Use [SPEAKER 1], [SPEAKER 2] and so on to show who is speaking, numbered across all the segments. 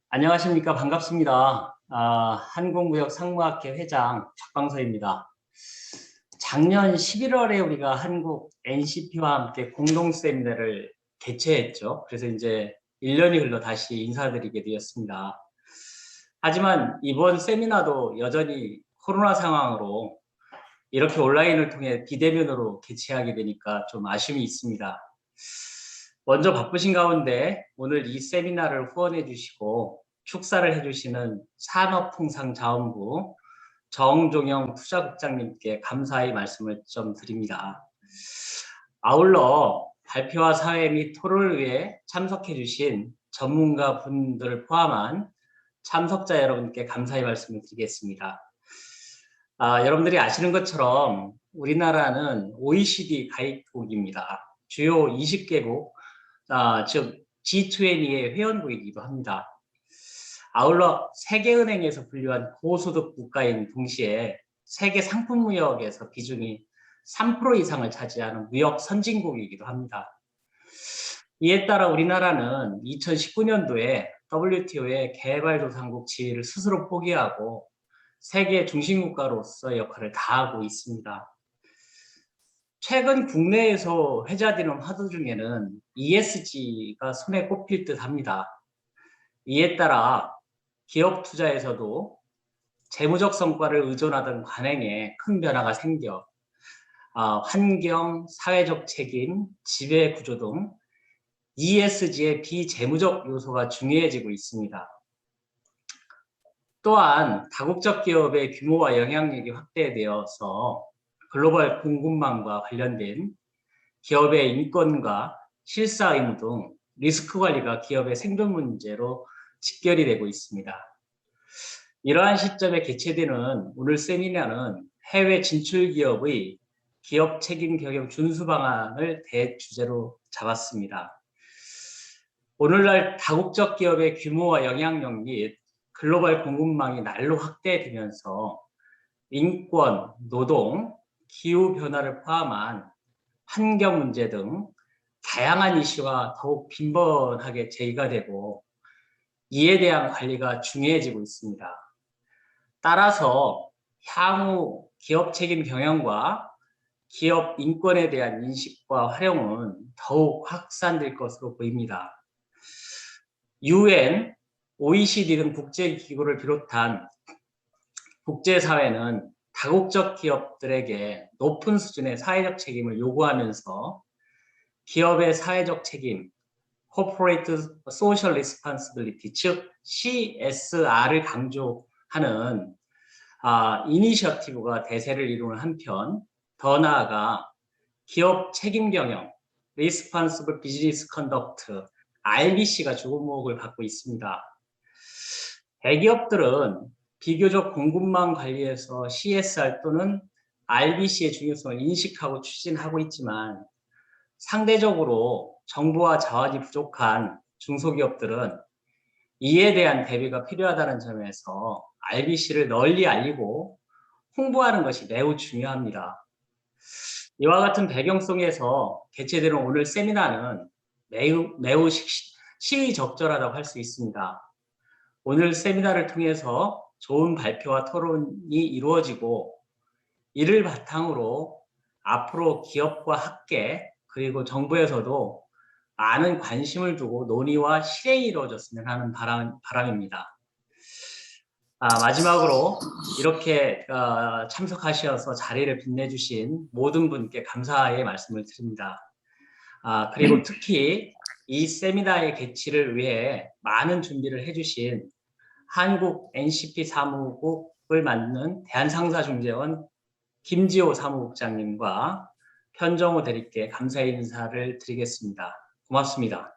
[SPEAKER 1] 안녕하십니까. 반갑습니다. 한국무역상무학회 회장 박광서입니다. 작년 11월에 우리가 한국 NCP와 함께 공동 세미나를 개최했죠. 그래서 이제 1년이 흘러 다시 인사드리게 되었습니다. 하지만 이번 세미나도 여전히 코로나 상황으로 이렇게 온라인을 통해 비대면으로 개최하게 되니까 좀 아쉬움이 있습니다. 먼저 바쁘신 가운데 오늘 이 세미나를 후원해 주시고 축사를 해주시는 산업통상자원부 정종영 투자국장님께 감사의 말씀을 좀 드립니다. 아울러 발표와 사회 및 토론을 위해 참석해 주신 전문가 분들을 포함한 참석자 여러분께 감사의 말씀을 드리겠습니다. 여러분들이 아시는 것처럼 우리나라는 OECD 가입국입니다. 주요 20개국, 즉 G20의 회원국이기도 합니다. 아울러 세계은행에서 분류한 고소득 국가인 동시에 세계 상품 무역에서 비중이 3% 이상을 차지하는 무역 선진국이기도 합니다. 이에 따라 우리나라는 2019년도에 WTO의 개발도상국 지위를 스스로 포기하고 세계 중심국가로서 역할을 다하고 있습니다. 최근 국내에서 회자되는 화두 중에는 ESG가 손에 꼽힐 듯 합니다. 이에 따라 기업 투자에서도 재무적 성과를 의존하던 관행에 큰 변화가 생겨 환경, 사회적 책임, 지배 구조 등 ESG의 비재무적 요소가 중요해지고 있습니다. 또한 다국적 기업의 규모와 영향력이 확대되어서 글로벌 공급망과 관련된 기업의 인권과 실사 의무 등 리스크 관리가 기업의 생존 문제로 직결이 되고 있습니다. 이러한 시점에 개최되는 오늘 세미나는 해외 진출 기업의 기업 책임 경영 준수 방안을 대주제로 잡았습니다. 오늘날 다국적 기업의 규모와 영향력 및 글로벌 공급망이 날로 확대되면서 인권, 노동, 기후변화를 포함한 환경 문제 등 다양한 이슈가 더욱 빈번하게 제기가 되고 이에 대한 관리가 중요해지고 있습니다. 따라서 향후 기업 책임 경영과 기업 인권에 대한 인식과 활용은 더욱 확산될 것으로 보입니다. UN, OECD 등 국제기구를 비롯한 국제사회는 다국적 기업들에게 높은 수준의 사회적 책임을 요구하면서 기업의 사회적 책임, Corporate Social Responsibility, 즉 CSR을 강조하는 이니셔티브가 대세를 이루는 한편 더 나아가 기업 책임 경영, Responsible Business Conduct, RBC가 주목을 받고 있습니다. 대기업들은 비교적 공급망 관리에서 CSR 또는 RBC의 중요성을 인식하고 추진하고 있지만 상대적으로 정보와 자원이 부족한 중소기업들은 이에 대한 대비가 필요하다는 점에서 RBC를 널리 알리고 홍보하는 것이 매우 중요합니다. 이와 같은 배경 속에서 개최되는 오늘 세미나는 매우 시의적절하다고 할 수 있습니다. 오늘 세미나를 통해서 좋은 발표와 토론이 이루어지고 이를 바탕으로 앞으로 기업과 학계 그리고 정부에서도 많은 관심을 두고 논의와 실행이 이루어졌으면 하는 바람입니다. 마지막으로 이렇게 참석하셔서 자리를 빛내주신 모든 분께 감사의 말씀을 드립니다. 그리고 특히 이 세미나의 개최를 위해 많은 준비를 해주신 한국 NCP 사무국을 맡는 대한상사중재원 김지호 사무국장님과 현정호 대리께 감사의 인사를 드리겠습니다. 고맙습니다.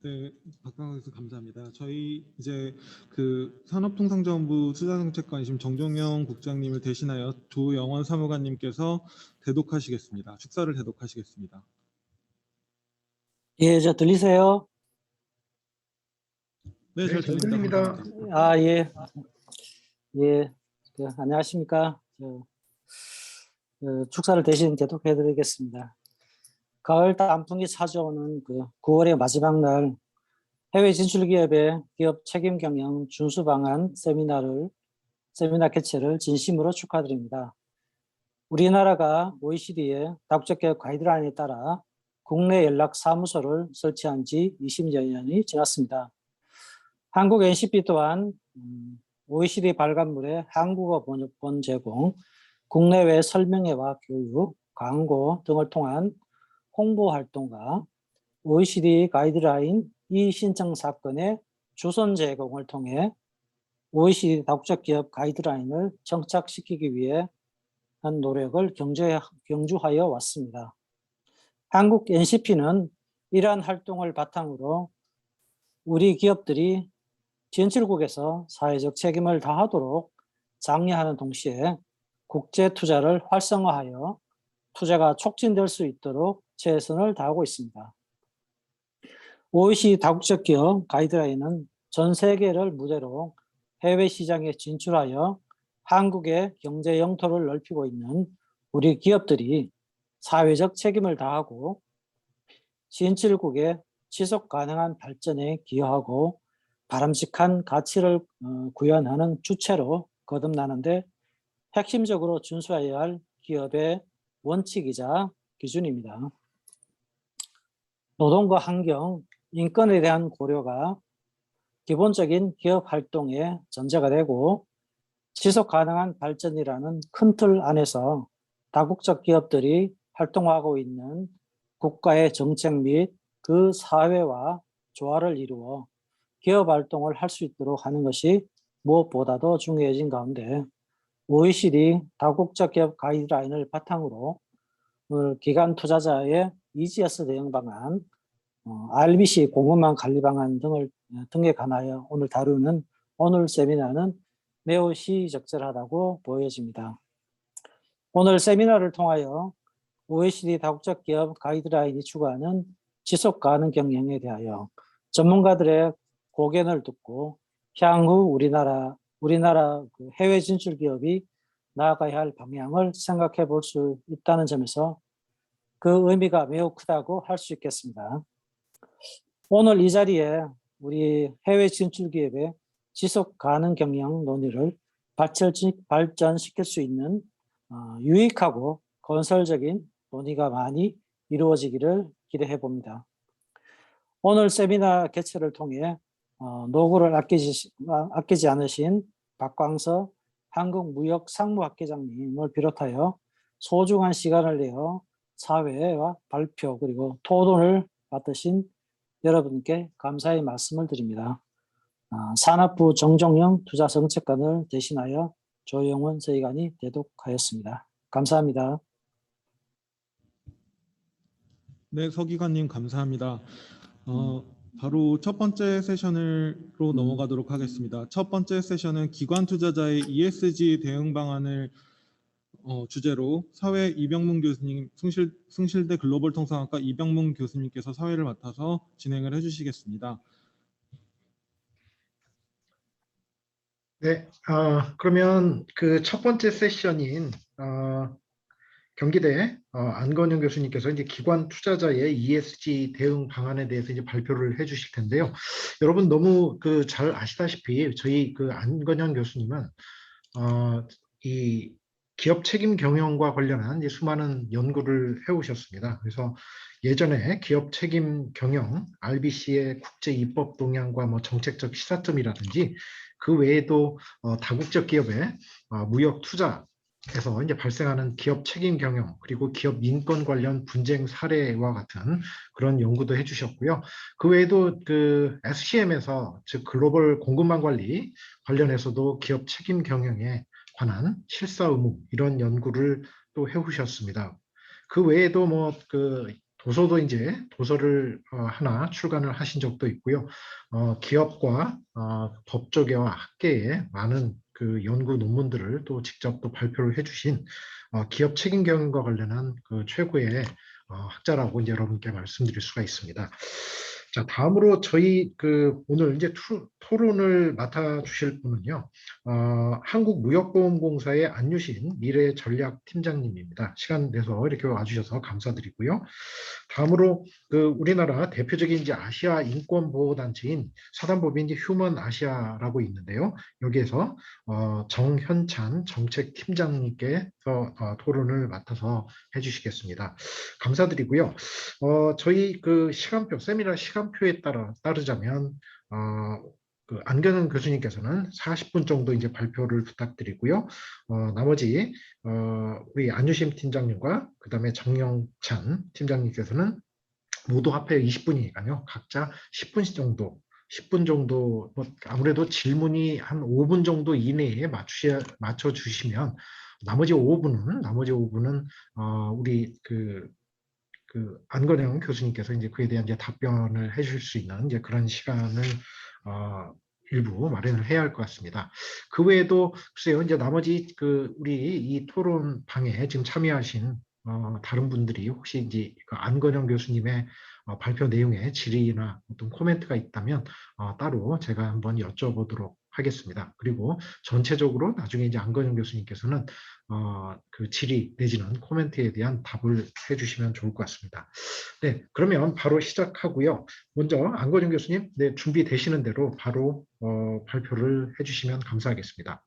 [SPEAKER 2] 네, 박광석 교수 감사합니다. 저희 이제 산업통상자원부 투자정책관심 정종영 국장님을 대신하여 조영원 사무관님께서 대독하시겠습니다. 축사를 대독하시겠습니다.
[SPEAKER 3] 예, 들리세요?
[SPEAKER 2] 네, 잘
[SPEAKER 3] 잘
[SPEAKER 2] 들립니다.
[SPEAKER 3] 들립니다.
[SPEAKER 2] 감사합니다.
[SPEAKER 4] 아, 예. 예. 안녕하십니까. 축사를 대신 대독해 드리겠습니다. 가을 단풍이 찾아오는 9월의 마지막 날 해외 진출 기업의 기업 책임 경영 준수 방안 세미나 개최를 진심으로 축하드립니다. 우리나라가 OECD의 다국적 개혁 가이드라인에 따라 국내 연락 사무소를 설치한 지 20여 년이 지났습니다. 한국 NCP 또한 OECD 발간물의 한국어 번역본 제공, 국내외 설명회와 교육, 광고 등을 통한 홍보 활동과 OECD 가이드라인 이신청 사건의 주선 제공을 통해 OECD 다국적 기업 가이드라인을 정착시키기 위해 한 노력을 경주하여 왔습니다. 한국 NCP는 이러한 활동을 바탕으로 우리 기업들이 진출국에서 사회적 책임을 다하도록 장려하는 동시에 국제 투자를 활성화하여 투자가 촉진될 수 있도록 최선을 다하고 있습니다. OECD 다국적 기업 가이드라인은 전 세계를 무대로 해외 시장에 진출하여 한국의 경제 영토를 넓히고 있는 우리 기업들이 사회적 책임을 다하고 진출국의 지속 가능한 발전에 기여하고 바람직한 가치를 구현하는 주체로 거듭나는데 핵심적으로 준수해야 할 기업의 원칙이자 기준입니다. 노동과 환경, 인권에 대한 고려가 기본적인 기업 활동의 전제가 되고 지속 가능한 발전이라는 큰 틀 안에서 다국적 기업들이 활동하고 있는 국가의 정책 및 그 사회와 조화를 이루어 기업 활동을 할 수 있도록 하는 것이 무엇보다도 중요해진 가운데 OECD 다국적 기업 가이드라인을 바탕으로 오늘 기관 투자자의 EGS 대응 방안, RBC 공급망 관리 방안 등에 관하여 오늘 다루는 오늘 세미나는 매우 시적절하다고 보여집니다. 오늘 세미나를 통하여 OECD 다국적 기업 가이드라인이 추구하는 지속 가능 경영에 대하여 전문가들의 고견을 듣고 향후 우리나라 해외 진출 기업이 나아가야 할 방향을 생각해 볼 수 있다는 점에서 그 의미가 매우 크다고 할 수 있겠습니다. 오늘 이 자리에 우리 해외 진출 기업의 지속 가능 경영 논의를 발전시킬 수 있는 유익하고 건설적인 논의가 많이 이루어지기를 기대해 봅니다. 오늘 세미나 개최를 통해 노고를 아끼지 않으신 박광서 한국무역상무학회장님을 비롯하여 소중한 시간을 내어 사회와 발표 그리고 토론을 받으신 여러분께 감사의 말씀을 드립니다. 산업부 정종영 투자정책관을 대신하여 조영원 서의관이 대독하였습니다. 감사합니다.
[SPEAKER 2] 네, 서기관님 감사합니다. 바로 첫 번째 세션으로 넘어가도록 하겠습니다. 첫 번째 세션은 기관 투자자의 ESG 대응 방안을 주제로 사회 이병문 교수님, 숭실대 글로벌 통상학과 이병문 교수님께서 사회를 맡아서 진행을 해주시겠습니다.
[SPEAKER 3] 네, 그러면 그 첫 번째 세션인 경기대 안건영 교수님께서 이제 기관 투자자의 ESG 대응 방안에 대해서 이제 발표를 해주실 텐데요. 여러분 너무 잘 아시다시피 저희 안건영 교수님은 이 기업 책임 경영과 관련한 이제 수많은 연구를 해오셨습니다. 그래서 예전에 기업 책임 경영, RBC의 국제 입법 동향과 뭐 정책적 시사점이라든지 그 외에도 다국적 기업의 무역 투자에서 이제 발생하는 기업 책임 경영 그리고 기업 인권 관련 분쟁 사례와 같은 그런 연구도 해주셨고요. 그 외에도 SCM에서 즉 글로벌 공급망 관리 관련해서도 기업 책임 경영에 관한 실사 의무 이런 연구를 또 해오셨습니다. 그 외에도 도서를 하나 출간을 하신 적도 있고요. 기업과 법조계와 학계에 많은 연구 논문들을 또 직접 또 발표를 해주신 기업 책임 경영과 관련한 최고의 학자라고 이제 여러분께 말씀드릴 수가 있습니다. 자, 다음으로 저희 오늘 이제 토론을 맡아 주실 분은요, 한국무역보험공사의 안유신 미래전략팀장님입니다. 시간 내서 이렇게 와주셔서 감사드리고요. 다음으로 우리나라 대표적인 이제 아시아 인권보호단체인 사단법인 이제 휴먼 아시아라고 있는데요. 여기에서 정현찬 정책팀장님께서 토론을 맡아서 해주시겠습니다. 감사드리고요. 저희 시간표, 세미나 시간표에 따르자면 안견은 교수님께서는 40분 정도 이제 발표를 부탁드리고요. 나머지 우리 안유심 팀장님과 그다음에 정영찬 팀장님께서는 모두 합해 20분이니까요. 각자 10분 정도 뭐 아무래도 질문이 한 5분 정도 이내에 맞춰 주시면 나머지 5분은 우리 안건영 교수님께서 이제 그에 대한 이제 답변을 해줄 수 있는 이제 그런 시간을 일부 마련을 해야 할 것 같습니다. 그 외에도 글쎄요, 이제 나머지 우리 이 토론방에 지금 참여하신 다른 분들이 혹시 이제 안건영 교수님의 발표 내용에 질의나 어떤 코멘트가 있다면 따로 제가 한번 여쭤보도록 하겠습니다. 그리고 전체적으로 나중에 이제 안건영 교수님께서는 그 질의 내지는 코멘트에 대한 답을 해주시면 좋을 것 같습니다. 네, 그러면 바로 시작하고요. 먼저 안건영 교수님, 네, 준비되시는 대로 바로 발표를 해주시면 감사하겠습니다.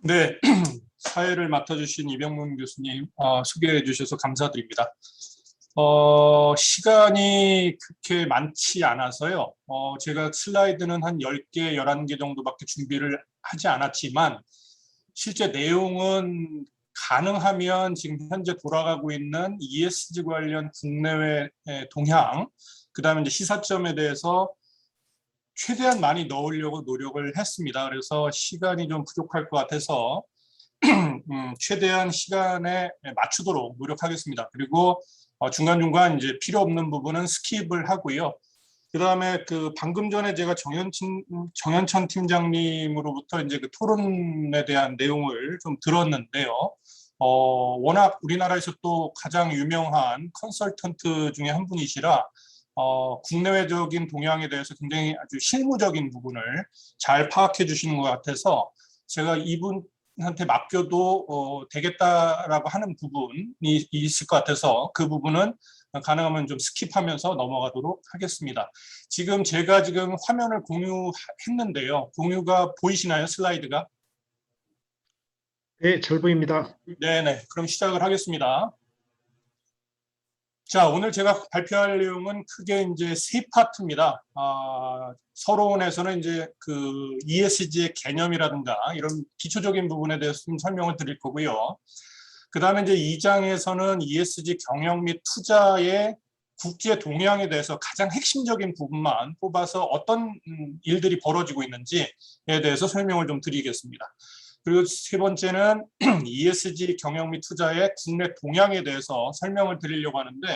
[SPEAKER 5] 네, 사회를 맡아주신 이병문 교수님 소개해 주셔서 감사드립니다. 시간이 그렇게 많지 않아서요. 제가 슬라이드는 한 10개, 11개 정도밖에 준비를 하지 않았지만 실제 내용은 가능하면 지금 현재 돌아가고 있는 ESG 관련 국내외 동향, 그 다음에 이제 시사점에 대해서 최대한 많이 넣으려고 노력을 했습니다. 그래서 시간이 좀 부족할 것 같아서 최대한 시간에 맞추도록 노력하겠습니다. 그리고 중간중간 이제 필요 없는 부분은 스킵을 하고요. 그 다음에 방금 전에 제가 정현천 팀장님으로부터 이제 토론에 대한 내용을 좀 들었는데요. 워낙 우리나라에서 또 가장 유명한 컨설턴트 중에 한 분이시라 국내외적인 동향에 대해서 굉장히 아주 실무적인 부분을 잘 파악해 주시는 것 같아서 제가 이분한테 맡겨도 되겠다라고 하는 부분이 있을 것 같아서 그 부분은 가능하면 좀 스킵하면서 넘어가도록 하겠습니다. 제가 화면을 공유했는데요. 공유가 보이시나요? 슬라이드가?
[SPEAKER 3] 네, 잘 보입니다.
[SPEAKER 5] 네네. 그럼 시작을 하겠습니다. 자, 오늘 제가 발표할 내용은 크게 이제 세 파트입니다. 서론에서는 이제 ESG의 개념이라든가 이런 기초적인 부분에 대해서 좀 설명을 드릴 거고요. 그 다음에 이제 2장에서는 ESG 경영 및 투자의 국제 동향에 대해서 가장 핵심적인 부분만 뽑아서 어떤 일들이 벌어지고 있는지에 대해서 설명을 좀 드리겠습니다. 그리고 세 번째는 ESG 경영 및 투자의 국내 동향에 대해서 설명을 드리려고 하는데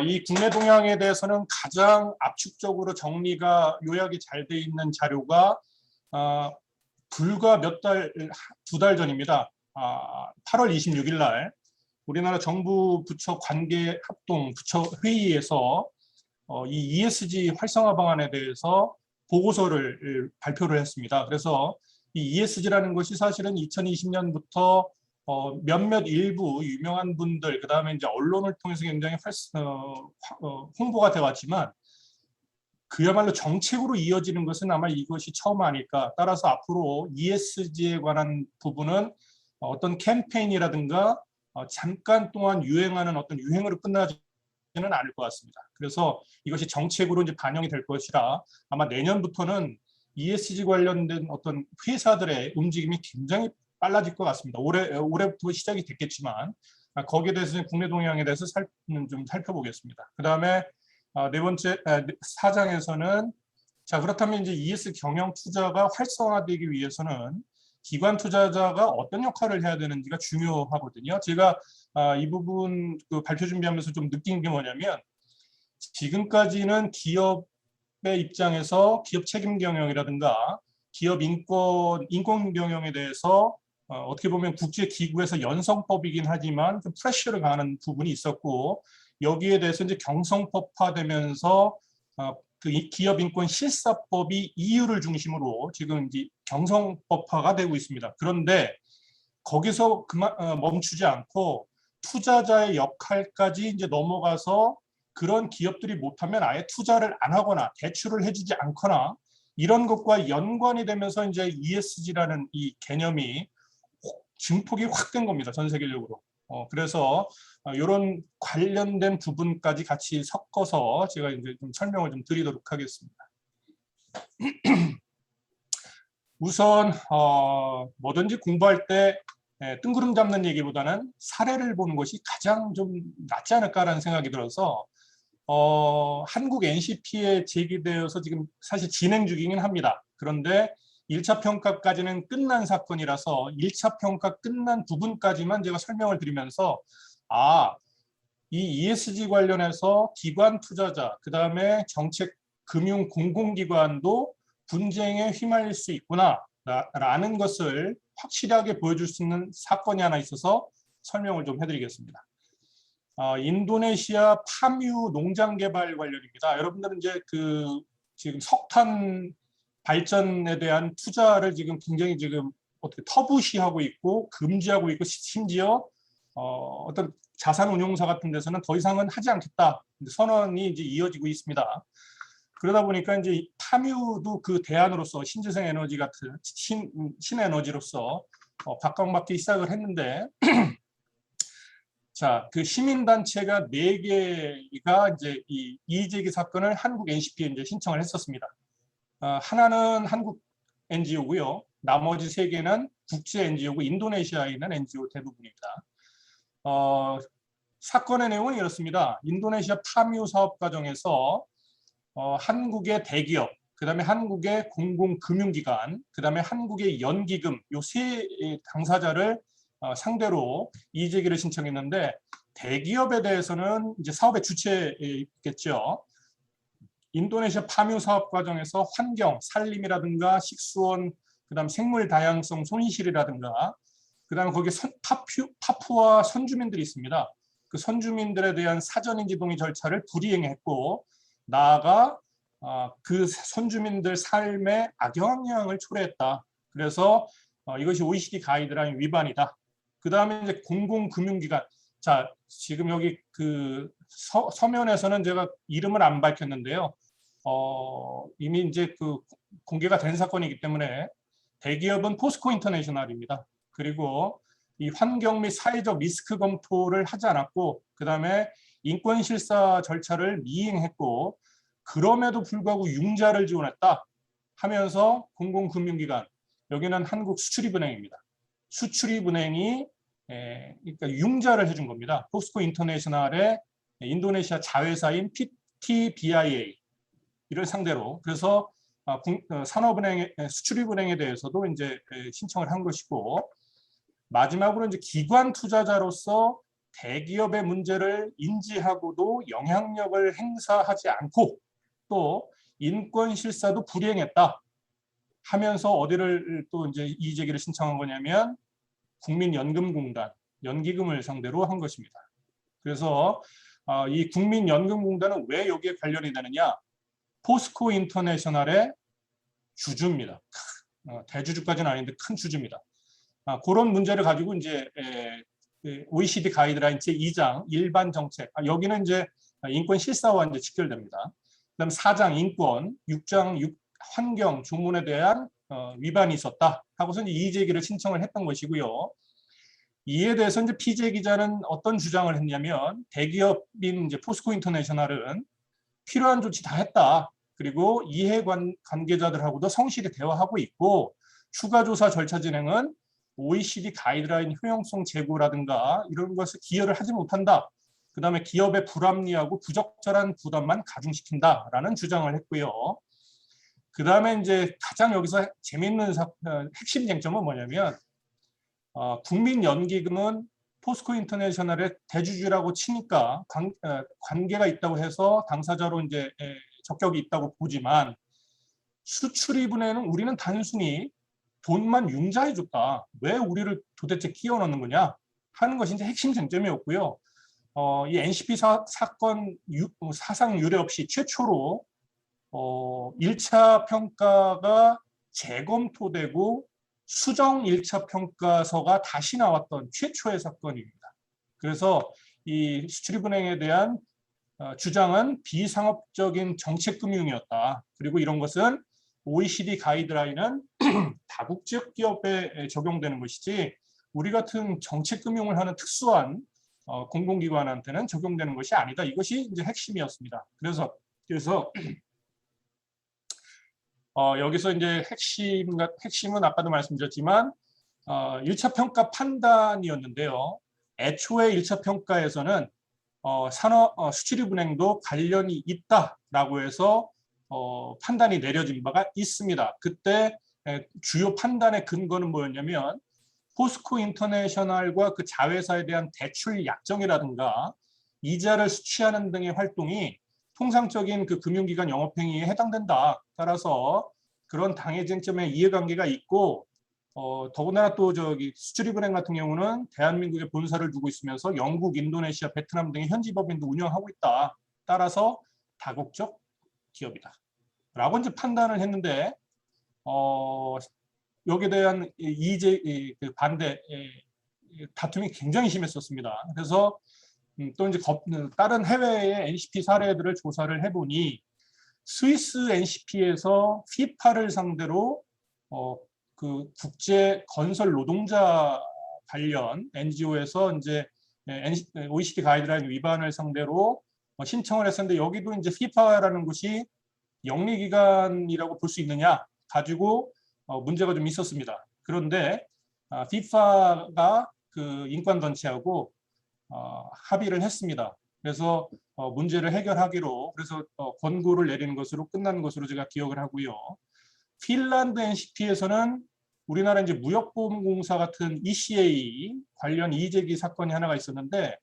[SPEAKER 5] 이 국내 동향에 대해서는 가장 압축적으로 정리가 요약이 잘 돼 있는 자료가 불과 두 달 전입니다. 8월 26일 날 우리나라 정부 부처 관계 합동 부처 회의에서 이 ESG 활성화 방안에 대해서 보고서를 발표를 했습니다. 그래서 이 ESG라는 것이 사실은 2020년부터 몇몇 일부 유명한 분들, 그 다음에 이제 언론을 통해서 굉장히 홍보가 되어 왔지만 그야말로 정책으로 이어지는 것은 아마 이것이 처음 아닐까. 따라서 앞으로 ESG에 관한 부분은 어떤 캠페인이라든가 잠깐 동안 유행하는 어떤 유행으로 끝나지는 않을 것 같습니다. 그래서 이것이 정책으로 이제 반영이 될 것이라 아마 내년부터는 ESG 관련된 어떤 회사들의 움직임이 굉장히 빨라질 것 같습니다. 올해부터 시작이 됐겠지만 거기에 대해서 국내 동향에 대해서 좀 살펴보겠습니다. 그 다음에 네 번째 4장에서는 자 그렇다면 이제 ESG 경영 투자가 활성화되기 위해서는 기관 투자자가 어떤 역할을 해야 되는지가 중요하거든요. 제가 이 부분 발표 준비하면서 좀 느낀 게 뭐냐면 지금까지는 기업의 입장에서 기업 책임 경영이라든가 기업 인권 경영에 대해서 어떻게 보면 국제기구에서 연성법이긴 하지만 좀 프레셔를 가하는 부분이 있었고 여기에 대해서 이제 경성법화되면서 그 기업인권 실사법이 EU를 중심으로 지금 이제 경성법화가 되고 있습니다. 그런데 거기서 멈추지 않고 투자자의 역할까지 이제 넘어가서 그런 기업들이 못하면 아예 투자를 안 하거나 대출을 해주지 않거나 이런 것과 연관이 되면서 이제 ESG라는 이 개념이 증폭이 확 된 겁니다. 전 세계적으로. 그래서 이런 관련된 부분까지 같이 섞어서 제가 이제 좀 설명을 좀 드리도록 하겠습니다. 우선 뭐든지 공부할 때 뜬구름 잡는 얘기보다는 사례를 보는 것이 가장 좀 낫지 않을까라는 생각이 들어서 한국 NCP에 제기되어서 지금 사실 진행 중이긴 합니다. 그런데 1차 평가까지는 끝난 사건이라서 1차 평가 끝난 부분까지만 제가 설명을 드리면서 이 ESG 관련해서 기관 투자자, 그 다음에 정책 금융 공공기관도 분쟁에 휘말릴 수 있구나 라는 것을 확실하게 보여줄 수 있는 사건이 하나 있어서 설명을 좀 해드리겠습니다. 인도네시아 파뮤 농장 개발 관련입니다. 여러분들은 이제 지금 석탄 발전에 대한 투자를 지금 굉장히 지금 어떻게 터부시하고 있고 금지하고 있고 심지어 어떤 자산운용사 같은 데서는 더 이상은 하지 않겠다 선언이 이제 이어지고 있습니다. 그러다 보니까 이제 파뮤도 그 대안으로서 신재생 에너지 같은 신에너지로서 각광받기 시작을 했는데 자, 그 시민단체가 4개가 이제 이 이의제기 사건을 한국 NCP에 이제 신청을 했었습니다. 하나는 한국 NGO고요. 나머지 3개는 국제 NGO고 인도네시아에 있는 NGO 대부분입니다. 사건의 내용은 이렇습니다. 인도네시아 파뮤 사업 과정에서 한국의 대기업, 그 다음에 한국의 공공금융기관, 그 다음에 한국의 연기금 요 3 당사자를 상대로 이의제기를 신청했는데 대기업에 대해서는 이제 사업의 주체겠죠. 인도네시아 파뮤 사업 과정에서 환경, 산림이라든가 식수원, 그다음 생물 다양성 손실이라든가, 그다음에 거기에 파푸아 선주민들이 있습니다. 그 선주민들에 대한 사전인지 동의 절차를 불이행했고, 나아가 그 선주민들 삶에 악영향을 초래했다. 그래서 이것이 OECD 가이드라인 위반이다. 그 다음에 이제 공공금융기관. 자, 지금 여기 그 서면에서는 제가 이름을 안 밝혔는데요. 이미 이제 그 공개가 된 사건이기 때문에 대기업은 포스코 인터내셔널입니다. 그리고 이 환경 및 사회적 리스크 검토를 하지 않았고, 그 다음에 인권 실사 절차를 미행했고, 그럼에도 불구하고 융자를 지원했다 하면서 공공금융기관, 여기는 한국 수출입은행입니다. 수출입은행이 그러니까 융자를 해준 겁니다. 포스코 인터내셔널의 인도네시아 자회사인 PTBIA 이를 상대로. 그래서 산업은행, 수출입은행에 대해서도 이제 신청을 한 것이고, 마지막으로 이제 기관 투자자로서 대기업의 문제를 인지하고도 영향력을 행사하지 않고 또 인권 실사도 불이행했다 하면서 어디를 또 이제 이의제기를 신청한 거냐면 국민연금공단, 연기금을 상대로 한 것입니다. 그래서 이 국민연금공단은 왜 여기에 관련이 되느냐? 포스코 인터내셔널의 주주입니다. 대주주까지는 아닌데 큰 주주입니다. 그런 문제를 가지고 이제 OECD 가이드라인 제2장 일반 정책, 여기는 이제 인권 실사와 이제 직결됩니다. 그다음 4장 인권, 6장 환경 조문에 대한 위반이 있었다 하고서 이제 이의제기를 신청을 했던 것이고요. 이에 대해서 이제 피제 기자는 어떤 주장을 했냐면 대기업인 이제 포스코 인터내셔널은 필요한 조치 다 했다. 그리고 이해 관계자들하고도 성실히 대화하고 있고 추가 조사 절차 진행은 OECD 가이드라인 효용성 제고라든가 이런 것을 기여를 하지 못한다. 그 다음에 기업의 불합리하고 부적절한 부담만 가중시킨다라는 주장을 했고요. 그 다음에 이제 가장 여기서 재미있는 핵심 쟁점은 뭐냐면 국민연기금은 포스코 인터내셔널의 대주주라고 치니까 관계가 있다고 해서 당사자로 이제 적격이 있다고 보지만 수출입은행은 우리는 단순히 돈만 융자해줬다. 왜 우리를 도대체 끼워 넣는 거냐 하는 것이 이제 핵심 쟁점이었고요. 이 NCP 사건 사상 유례 없이 최초로 1차 평가가 재검토되고 수정 1차 평가서가 다시 나왔던 최초의 사건입니다. 그래서 이 수출입은행에 대한 주장은 비상업적인 정책금융이었다. 그리고 이런 것은 OECD 가이드라인은 다국적 기업에 적용되는 것이지 우리 같은 정책금융을 하는 특수한 공공기관한테는 적용되는 것이 아니다. 이것이 이제 핵심이었습니다. 그래서 여기서 이제 핵심은 아까도 말씀드렸지만 1차 평가 판단이었는데요. 애초에 1차 평가에서는 수출입은행도 관련이 있다라고 해서 판단이 내려진 바가 있습니다. 그때 주요 판단의 근거는 뭐였냐면 포스코 인터내셔널과 그 자회사에 대한 대출 약정이라든가 이자를 수취하는 등의 활동이 통상적인 그 금융기관 영업행위에 해당된다. 따라서 그런 당해쟁점에 이해관계가 있고 더군다나 또 수출입은행 같은 경우는 대한민국에 본사를 두고 있으면서 영국, 인도네시아, 베트남 등의 현지 법인도 운영하고 있다. 따라서 다국적 기업이다. 라고 이제 판단을 했는데 여기에 대한 반대 다툼이 굉장히 심했었습니다. 그래서 또 이제 다른 해외의 NCP 사례들을 조사를 해보니 스위스 NCP에서 FIPA를 상대로 그 국제 건설 노동자 관련 NGO에서 이제 OECD 가이드라인 위반을 상대로 신청을 했었는데 여기도 이제 FIPA라는 곳이 영리기관이라고 볼 수 있느냐 가지고 문제가 좀 있었습니다. 그런데 FIPA가 그 인권단체하고 합의를 했습니다. 그래서 문제를 해결하기로 그래서 권고를 내리는 것으로 끝난 것으로 제가 기억을 하고요. 핀란드 NCP에서는 우리나라 이제 무역보험공사 같은 ECA 관련 이의제기 사건이 하나가 있었는데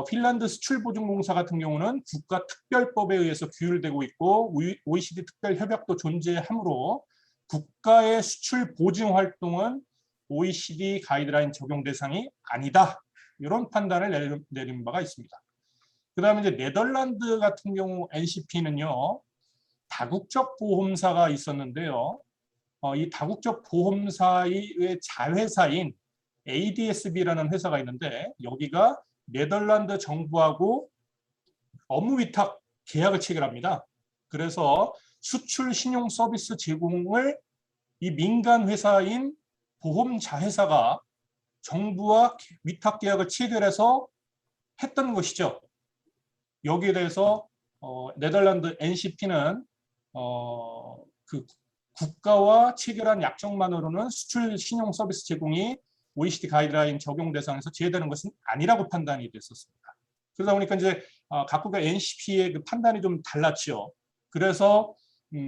[SPEAKER 5] 핀란드 수출보증공사 같은 경우는 국가특별법에 의해서 규율되고 있고 OECD 특별협약도 존재하므로 국가의 수출 보증 활동은 OECD 가이드라인 적용 대상이 아니다. 이런 판단을 내린 바가 있습니다. 그 다음에 이제 네덜란드 같은 경우 NCP는요, 다국적 보험사가 있었는데요. 이 다국적 보험사의 자회사인 ADSB라는 회사가 있는데 여기가 네덜란드 정부하고 업무 위탁 계약을 체결합니다. 그래서 수출 신용 서비스 제공을 이 민간 회사인 보험 자회사가 정부와 위탁 계약을 체결해서 했던 것이죠. 여기에 대해서 네덜란드 NCP는 그 국가와 체결한 약정만으로는 수출 신용 서비스 제공이 OECD 가이드라인 적용 대상에서 제외되는 것은 아니라고 판단이 됐었습니다. 그러다 보니까 이제 각국의 NCP의 그 판단이 좀 달랐죠. 그래서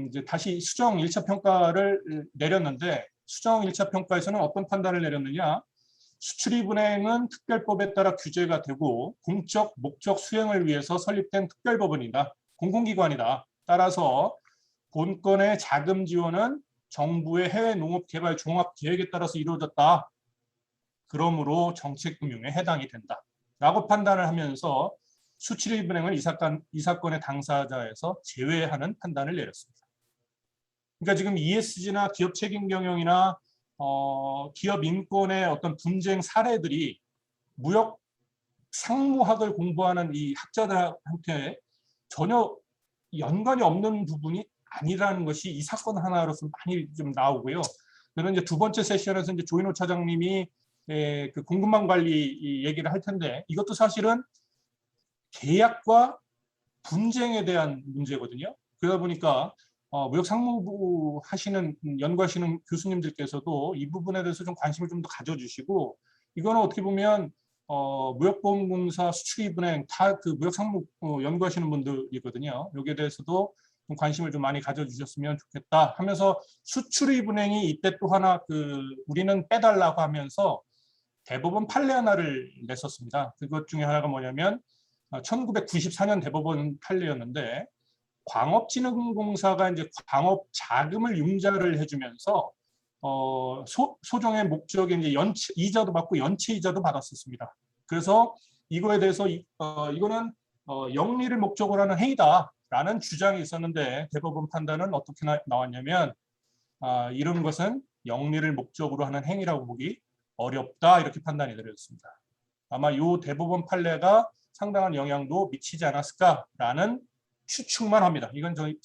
[SPEAKER 5] 이제 다시 수정 1차 평가를 내렸는데 수정 1차 평가에서는 어떤 판단을 내렸느냐? 수출입은행은 특별법에 따라 규제가 되고 공적 목적 수행을 위해서 설립된 특별법원이다. 공공기관이다. 따라서 본건의 자금 지원은 정부의 해외 농업 개발 종합 계획에 따라서 이루어졌다. 그러므로 정책금융에 해당이 된다. 라고 판단을 하면서 수출입은행을 이 사건의 당사자에서 제외하는 판단을 내렸습니다. 그러니까 지금 ESG나 기업 책임 경영이나 기업 인권의 어떤 분쟁 사례들이 무역 상무학을 공부하는 이 학자들한테 전혀 연관이 없는 부분이 아니라는 것이 이 사건 하나로서 많이 좀 나오고요. 그러면 이제 두 번째 세션에서 이제 조인호 차장님이 그 공급망 관리 얘기를 할 텐데 이것도 사실은 계약과 분쟁에 대한 문제거든요. 그러다 보니까 무역 상무부 연구하시는 교수님들께서도 이 부분에 대해서 좀 관심을 좀 더 가져주시고 이거는 어떻게 보면 무역보험공사, 수출입은행 다 그 무역 상무 연구하시는 분들이거든요. 여기에 대해서도 좀 관심을 좀 많이 가져주셨으면 좋겠다 하면서 수출입은행이 이때 또 하나 우리는 빼달라고 하면서 대법원 판례 하나를 냈었습니다. 그것 중에 하나가 뭐냐면 1994년 대법원 판례였는데 광업진흥공사가 이제 광업 자금을 융자를 해주면서 소정의 목적에 이제 이자도 받고 연체 이자도 받았었습니다. 그래서 이거에 대해서 이거는 영리를 목적으로 하는 행위다라는 주장이 있었는데 대법원 판단은 어떻게 나왔냐면 이런 것은 영리를 목적으로 하는 행위라고 보기 어렵다 이렇게 판단이 내려졌습니다. 아마 이 대법원 판례가 상당한 영향도 미치지 않았을까라는 추측만 합니다. 이건 저의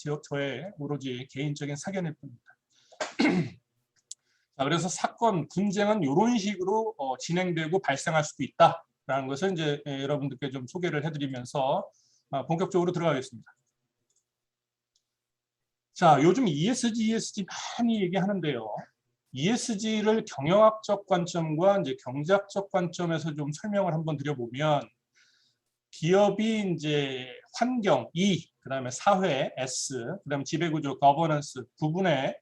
[SPEAKER 5] 오로지 개인적인 사견일 뿐입니다. 자, 그래서 사건, 분쟁은 이런 식으로 진행되고 발생할 수도 있다라는 것을 이제 여러분들께 좀 소개를 해드리면서 본격적으로 들어가겠습니다. 자, 요즘 ESG 많이 얘기하는데요. ESG를 경영학적 관점과 이제 경제학적 관점에서 좀 설명을 한번 드려보면 기업이 이제 환경 E, 그다음에 사회 S, 그다음에 지배구조 거버넌스 부분에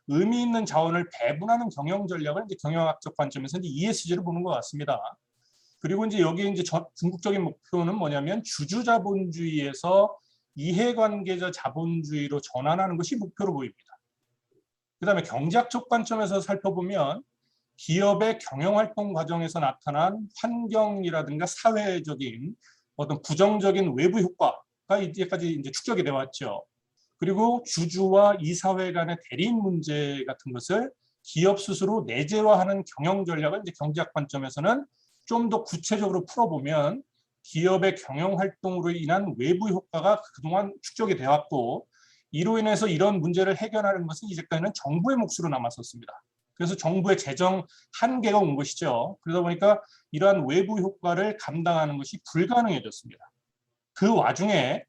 [SPEAKER 5] 의미 있는 자원을 배분하는 경영 전략을 이제 경영학적 관점에서 이제 ESG를 보는 것 같습니다. 그리고 이제 여기 이제 궁극적인 목표는 뭐냐면 주주자본주의에서 이해관계자 자본주의로 전환하는 것이 목표로 보입니다. 그다음에 경제학적 관점에서 살펴보면 기업의 경영활동 과정에서 나타난 환경이라든가 사회적인 어떤 부정적인 외부 효과가 이제까지 이제 축적이 되어 왔죠. 그리고 주주와 이사회 간의 대립 문제 같은 것을 기업 스스로 내재화하는 경영 전략을 이제 경제학 관점에서는 좀 더 구체적으로 풀어보면 기업의 경영 활동으로 인한 외부 효과가 그동안 축적이 되어 왔고 이로 인해서 이런 문제를 해결하는 것은 이제까지는 정부의 몫으로 남았었습니다. 그래서 정부의 재정 한계가 온 것이죠. 그러다 보니까 이러한 외부 효과를 감당하는 것이 불가능해졌습니다. 그 와중에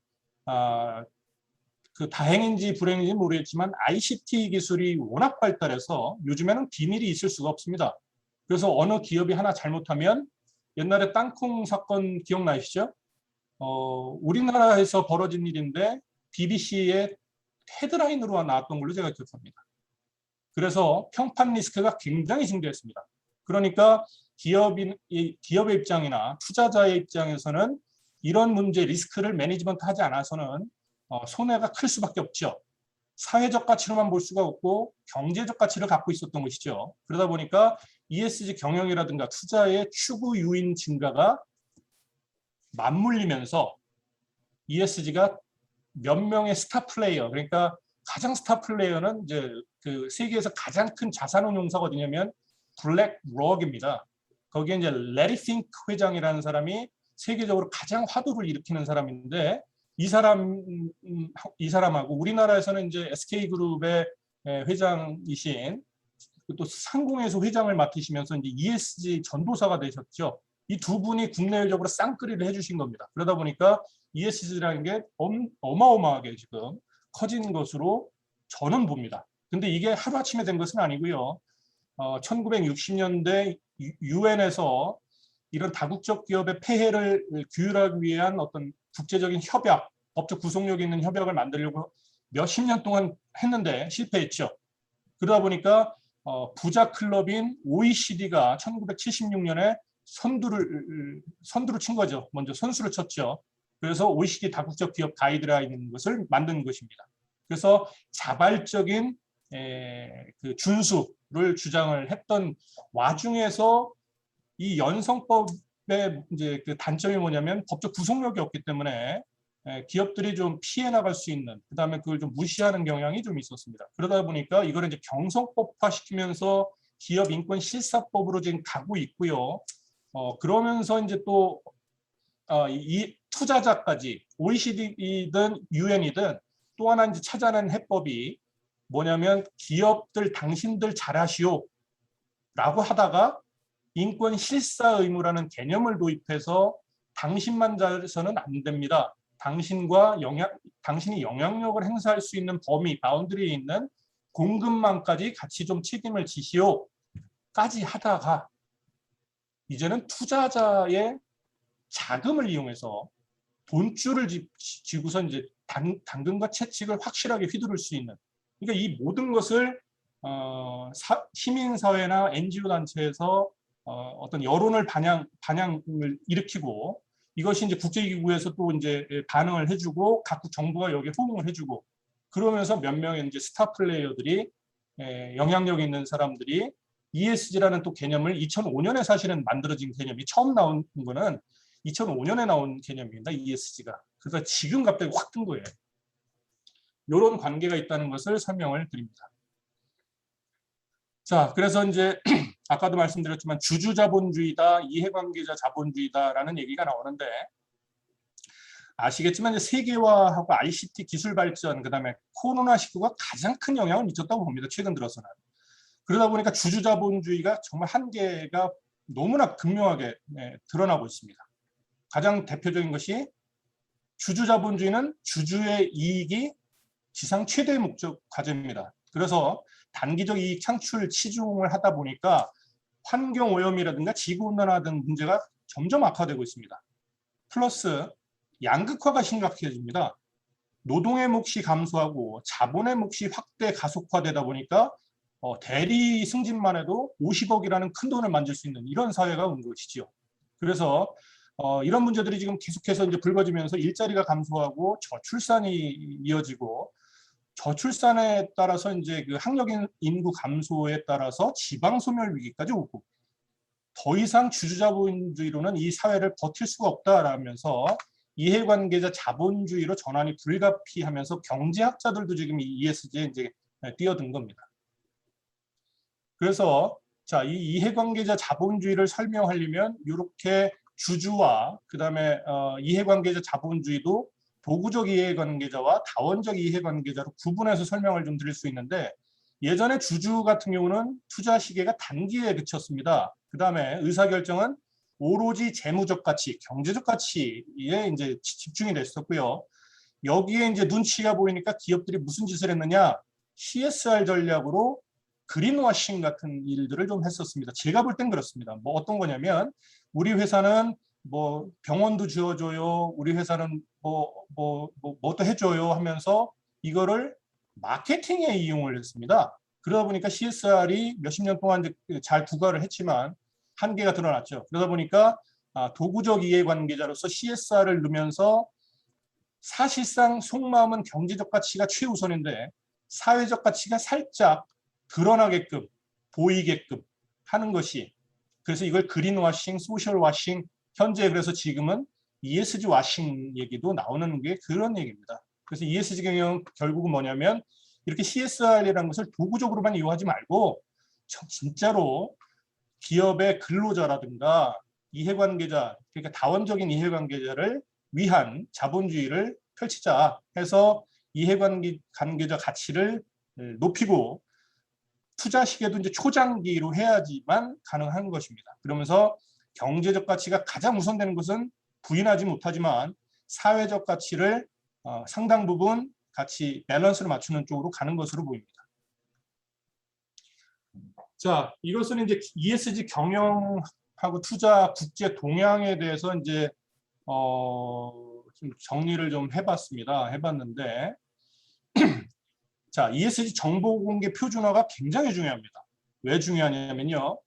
[SPEAKER 5] 그 다행인지 불행인지 모르겠지만 ICT 기술이 워낙 발달해서 요즘에는 비밀이 있을 수가 없습니다. 그래서 어느 기업이 하나 잘못하면 옛날에 땅콩 사건 기억나시죠? 우리나라에서 벌어진 일인데 BBC의 헤드라인으로 나왔던 걸로 제가 기억합니다. 그래서 평판 리스크가 굉장히 심각했습니다. 그러니까 기업의 입장이나 투자자의 입장에서는 이런 문제 리스크를 매니지먼트하지 않아서는 손해가 클 수밖에 없죠. 사회적 가치로만 볼 수가 없고 경제적 가치를 갖고 있었던 것이죠. 그러다 보니까 ESG 경영이라든가 투자의 추구 요인 증가가 맞물리면서 ESG가 몇 명의 스타 플레이어, 그러니까 가장 스타 플레이어는 이제 그 세계에서 가장 큰 자산운용사가 어디냐면 블랙록입니다. 거기에 이제 레리 핑크 회장이라는 사람이 세계적으로 가장 화두를 일으키는 사람인데 이 사람하고 우리나라에서는 이제 SK그룹의 회장이신 또 상공에서 회장을 맡으시면서 이제 ESG 전도사가 되셨죠. 이 두 분이 국내적으로 쌍끌이를 해주신 겁니다. 그러다 보니까 ESG라는 게 어마어마하게 지금 커진 것으로 저는 봅니다. 근데 이게 하루아침에 된 것은 아니고요. 1960년대 유엔에서 이런 다국적 기업의 폐해를 규율하기 위한 어떤 국제적인 협약, 법적 구속력 있는 협약을 만들려고 몇십 년 동안 했는데 실패했죠. 그러다 보니까 부자 클럽인 OECD가 1976년에 선두를 친 거죠. 먼저 선수를 쳤죠. 그래서 OECD 다국적 기업 가이드라인 것을 만든 것입니다. 그래서 자발적인 그 준수를 주장을 했던 와중에서 이 연성법의 이제 그 단점이 뭐냐면 법적 구속력이 없기 때문에 기업들이 좀 피해 나갈 수 있는, 그다음에 그걸 좀 무시하는 경향이 좀 있었습니다. 그러다 보니까 이걸 이제 경성법화 시키면서 기업 인권 실사법으로 지금 가고 있고요. 그러면서 이제 또 이 투자자까지 OECD든 UN이든 또 하나 이제 찾아낸 해법이 뭐냐면 기업들 당신들 잘하시오 라고 하다가 인권 실사 의무라는 개념을 도입해서 당신만 잘해서는 안 됩니다. 당신이 영향력을 행사할 수 있는 범위, 바운드리에 있는 공급망까지 같이 좀 책임을 지시오까지 하다가 이제는 투자자의 자금을 이용해서 돈줄을 쥐고서 이제 당근과 채찍을 확실하게 휘두를 수 있는, 그러니까 이 모든 것을 시민사회나 NGO 단체에서 어떤 여론을 반향을 일으키고 이것이 이제 국제기구에서 또 이제 반응을 해주고 각국 정부가 여기에 호응을 해주고 그러면서 몇 명의 이제 스타 플레이어들이 영향력 있는 사람들이 ESG라는 또 개념을 2005년에 사실은 만들어진 개념이 처음 나온 거는 2005년에 나온 개념입니다. ESG가. 그래서 지금 갑자기 확 뜬 거예요. 이런 관계가 있다는 것을 설명을 드립니다. 자, 그래서 이제 아까도 말씀드렸지만 주주자본주의다, 이해관계자 자본주의다라는 얘기가 나오는데 아시겠지만 이제 세계화하고 ICT 기술 발전, 그다음에 코로나19가 가장 큰 영향을 미쳤다고 봅니다. 최근 들어서는. 그러다 보니까 주주자본주의가 정말 한계가 너무나 극명하게 드러나고 있습니다. 가장 대표적인 것이 주주자본주의는 주주의 이익이 지상 최대 목적 과제입니다. 그래서 단기적 이익 창출 치중을 하다 보니까 환경 오염이라든가 지구온난화 등 문제가 점점 악화되고 있습니다. 플러스 양극화가 심각해집니다. 노동의 몫이 감소하고 자본의 몫이 확대 가속화되다 보니까 대리 승진만 해도 50억이라는 큰 돈을 만질 수 있는 이런 사회가 온 것이죠. 그래서 이런 문제들이 지금 계속해서 이제 불거지면서 일자리가 감소하고 저출산이 이어지고 저출산에 따라서 이제 그 학력 인구 감소에 따라서 지방 소멸 위기까지 오고 더 이상 주주자본주의로는 이 사회를 버틸 수가 없다라면서 이해관계자 자본주의로 전환이 불가피하면서 경제학자들도 지금 이 ESG에 이제 뛰어든 겁니다. 그래서 자, 이 이해관계자 자본주의를 설명하려면 이렇게 주주와 그다음에 이해관계자 자본주의도 도구적 이해관계자와 다원적 이해관계자로 구분해서 설명을 좀 드릴 수 있는데 예전에 주주 같은 경우는 투자 시계가 단기에 그쳤습니다. 그다음에 의사결정은 오로지 재무적 가치, 경제적 가치에 이제 집중이 됐었고요. 여기에 이제 눈치가 보이니까 기업들이 무슨 짓을 했느냐? CSR 전략으로 그린워싱 같은 일들을 좀 했었습니다. 제가 볼 땐 그렇습니다. 뭐 어떤 거냐면 우리 회사는 뭐 병원도 지어줘요. 우리 회사는 뭐또 해줘요 하면서 이거를 마케팅에 이용을 했습니다. 그러다 보니까 CSR이 몇십 년 동안 이제 잘 부과를 했지만 한계가 드러났죠. 그러다 보니까 도구적 이해관계자로서 CSR을 넣으면서 사실상 속마음은 경제적 가치가 최우선인데 사회적 가치가 살짝 드러나게끔 보이게끔 하는 것이 그래서 이걸 그린워싱, 소셜워싱 현재 그래서 지금은 ESG 와싱 얘기도 나오는 게 그런 얘기입니다. 그래서 ESG 경영 결국은 뭐냐면 이렇게 CSR이라는 것을 도구적으로만 이용하지 말고 진짜로 기업의 근로자라든가 이해관계자, 그러니까 다원적인 이해관계자를 위한 자본주의를 펼치자 해서 이해관계자 가치를 높이고 투자 시기에도 이제 초장기로 해야지만 가능한 것입니다. 그러면서 경제적 가치가 가장 우선되는 것은 부인하지 못하지만 사회적 가치를 상당 부분 같이 밸런스를 맞추는 쪽으로 가는 것으로 보입니다. 자, 이것은 이제 ESG 경영하고 투자 국제 동향에 대해서 이제 좀 정리를 좀 해봤는데 자, ESG 정보 공개 표준화가 굉장히 중요합니다. 왜 중요하냐면요.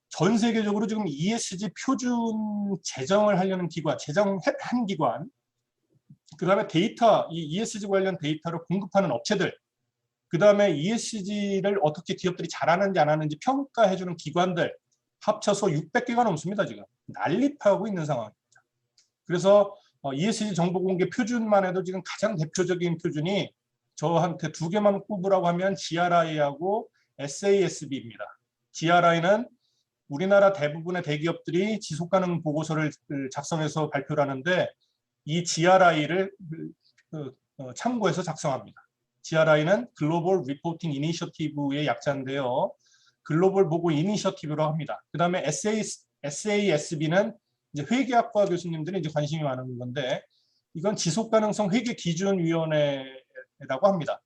[SPEAKER 5] 전 세계적으로 지금 ESG 표준 제정을 하려는 기관, 제정한 기관, 그 다음에 데이터, 이 ESG 관련 데이터를 공급하는 업체들, 그 다음에 ESG를 어떻게 기업들이 잘하는지 안 하는지 평가해주는 기관들 합쳐서 600개가 넘습니다. 지금 난립하고 있는 상황입니다. 그래서 ESG 정보 공개 표준만 해도 지금 가장 대표적인 표준이 저한테 2개만 꼽으라고 하면 GRI하고 SASB입니다. GRI는 우리나라 대부분의 대기업들이 지속가능 보고서를 작성해서 발표를 하는데 이 GRI를 참고해서 작성합니다. GRI는 글로벌 리포팅 이니셔티브의 약자인데요. 글로벌 보고 이니셔티브로 합니다. 그 다음에 SASB는 이제 회계학과 교수님들이 이제 관심이 많은 건데 이건 지속가능성 회계기준위원회라고 합니다.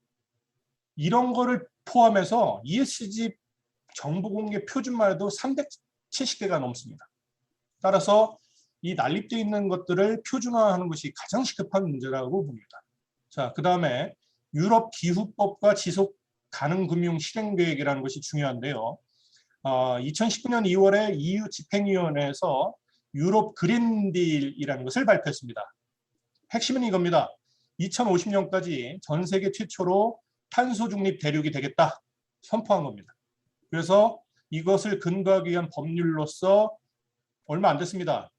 [SPEAKER 5] 이런 거를 포함해서 ESG 정보 공개 표준만 해도 370개가 넘습니다. 따라서 이 난립되어 있는 것들을 표준화하는 것이 가장 시급한 문제라고 봅니다. 자, 그 다음에 유럽 기후법과 지속 가능 금융 실행 계획이라는 것이 중요한데요. 2019년 2월에 EU 집행위원회에서 유럽 그린딜이라는 것을 발표했습니다. 핵심은 이겁니다. 2050년까지 전 세계 최초로 탄소 중립 대륙이 되겠다 선포한 겁니다. 그래서 이것을 근거하기 위한 법률로서 얼마 안 됐습니다.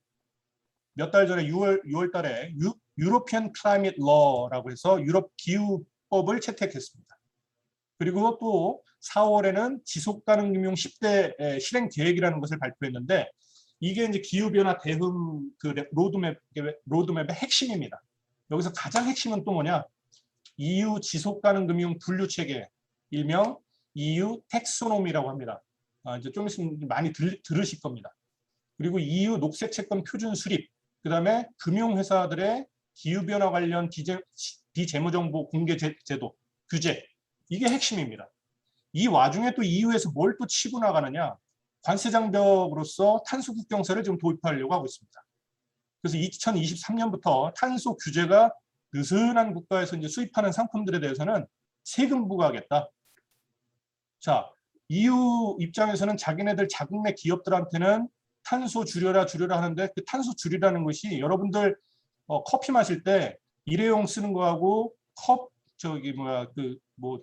[SPEAKER 5] 몇 달 전에 6월 달에 유로피언 클라이밋 러라고 해서 유럽 기후법을 채택했습니다. 그리고 또 4월에는 지속가능 금융 10대 실행 계획이라는 것을 발표했는데 이게 이제 기후변화 대응 그 로드맵의 핵심입니다. 여기서 가장 핵심은 또 뭐냐? EU 지속가능 금융 분류 체계, 일명 EU 텍소노미라고 합니다. 이제 좀 있으면 많이 들으실 겁니다. 그리고 EU 녹색 채권 표준 수립, 그다음에 금융회사들의 기후변화 관련 비재무정보 공개 제도, 규제, 이게 핵심입니다. 이 와중에 또 EU에서 뭘 또 치고 나가느냐? 관세 장벽으로서 탄소 국경세를 지금 도입하려고 하고 있습니다. 그래서 2023년부터 탄소 규제가 느슨한 국가에서 이제 수입하는 상품들에 대해서는 세금 부과하겠다. 자, EU 입장에서는 자기네들 자국 내 기업들한테는 탄소 줄여라 하는데 그 탄소 줄이라는 것이 여러분들 커피 마실 때 일회용 쓰는 거하고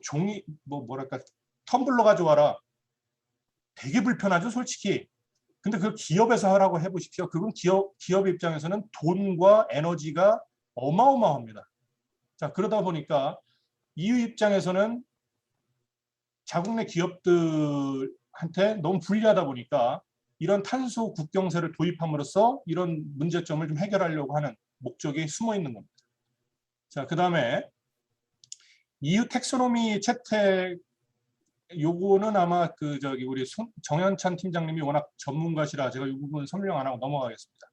[SPEAKER 5] 종이 뭐랄까 텀블러 가져와라. 되게 불편하죠, 솔직히. 근데 그걸 기업에서 하라고 해보십시오. 그건 기업 입장에서는 돈과 에너지가 어마어마합니다. 자, 그러다 보니까 EU 입장에서는 자국 내 기업들한테 너무 불리하다 보니까 이런 탄소 국경세를 도입함으로써 이런 문제점을 좀 해결하려고 하는 목적이 숨어 있는 겁니다. 자, 그 다음에 EU 텍소노미 채택 요거는 아마 우리 정현찬 팀장님이 워낙 전문가시라 제가 이 부분 설명 안 하고 넘어가겠습니다.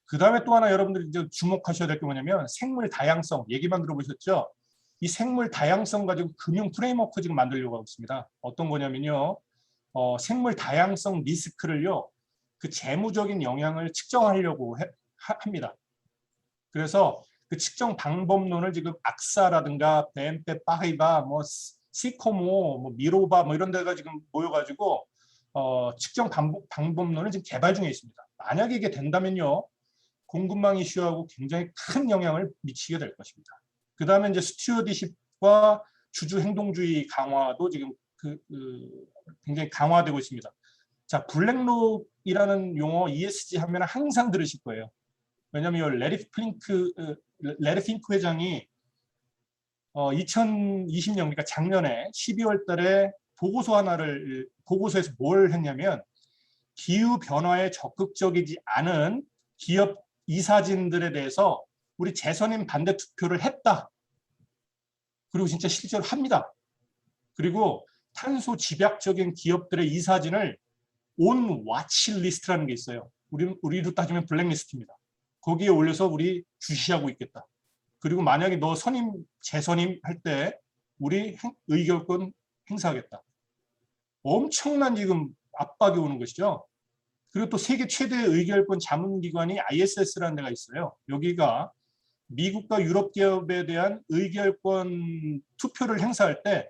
[SPEAKER 5] 그 다음에 또 하나 여러분들이 이제 주목하셔야 될 게 뭐냐면 생물 다양성 얘기만 들어보셨죠? 이 생물 다양성 가지고 금융 프레임워크 지금 만들려고 하고 있습니다. 어떤 거냐면요, 생물 다양성 리스크를요, 그 재무적인 영향을 측정하려고 합니다. 그래서 그 측정 방법론을 지금 악사라든가 벤페 파이바 뭐 시코모, 미로바 이런 데가 지금 모여가지고 측정 방법론을 지금 개발 중에 있습니다. 만약에 이게 된다면요, 공급망 이슈하고 굉장히 큰 영향을 미치게 될 것입니다. 그 다음에 이제 스튜어디십과 주주 행동주의 강화도 지금 굉장히 강화되고 있습니다. 자, 블랙록이라는 용어 ESG 하면 항상 들으실 거예요. 왜냐하면 레리 핑크 회장이 2020년, 그러니까 작년에 12월 달에 보고서에서 뭘 했냐면 기후 변화에 적극적이지 않은 기업 이사진들에 대해서 우리 재선임 반대 투표를 했다. 그리고 진짜 실제로 합니다. 그리고 탄소 집약적인 기업들의 이사진을 온 와치 리스트라는 게 있어요. 우리로 따지면 블랙리스트입니다. 거기에 올려서 우리 주시하고 있겠다. 그리고 만약에 너 재선임 할 때 우리 의결권 행사하겠다. 엄청난 지금 압박이 오는 것이죠. 그리고 또 세계 최대 의결권 자문기관이 ISS라는 데가 있어요. 여기가 미국과 유럽 기업에 대한 의결권 투표를 행사할 때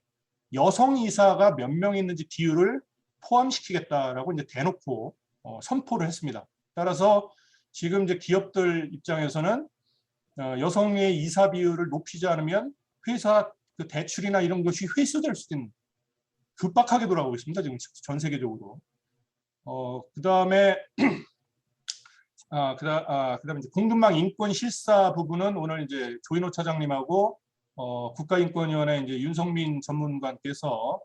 [SPEAKER 5] 여성 이사가 몇 명 있는지 비율을 포함시키겠다라고 이제 대놓고 선포를 했습니다. 따라서 지금 이제 기업들 입장에서는 여성의 이사 비율을 높이지 않으면 회사 그 대출이나 이런 것이 회수될 수도 있는, 급박하게 돌아가고 있습니다. 지금 전 세계적으로. 그다음에 그다음에 이제 공급망 인권 실사 부분은 오늘 이제 조인호 차장님하고 국가인권위원회 이제 윤성민 전문가께서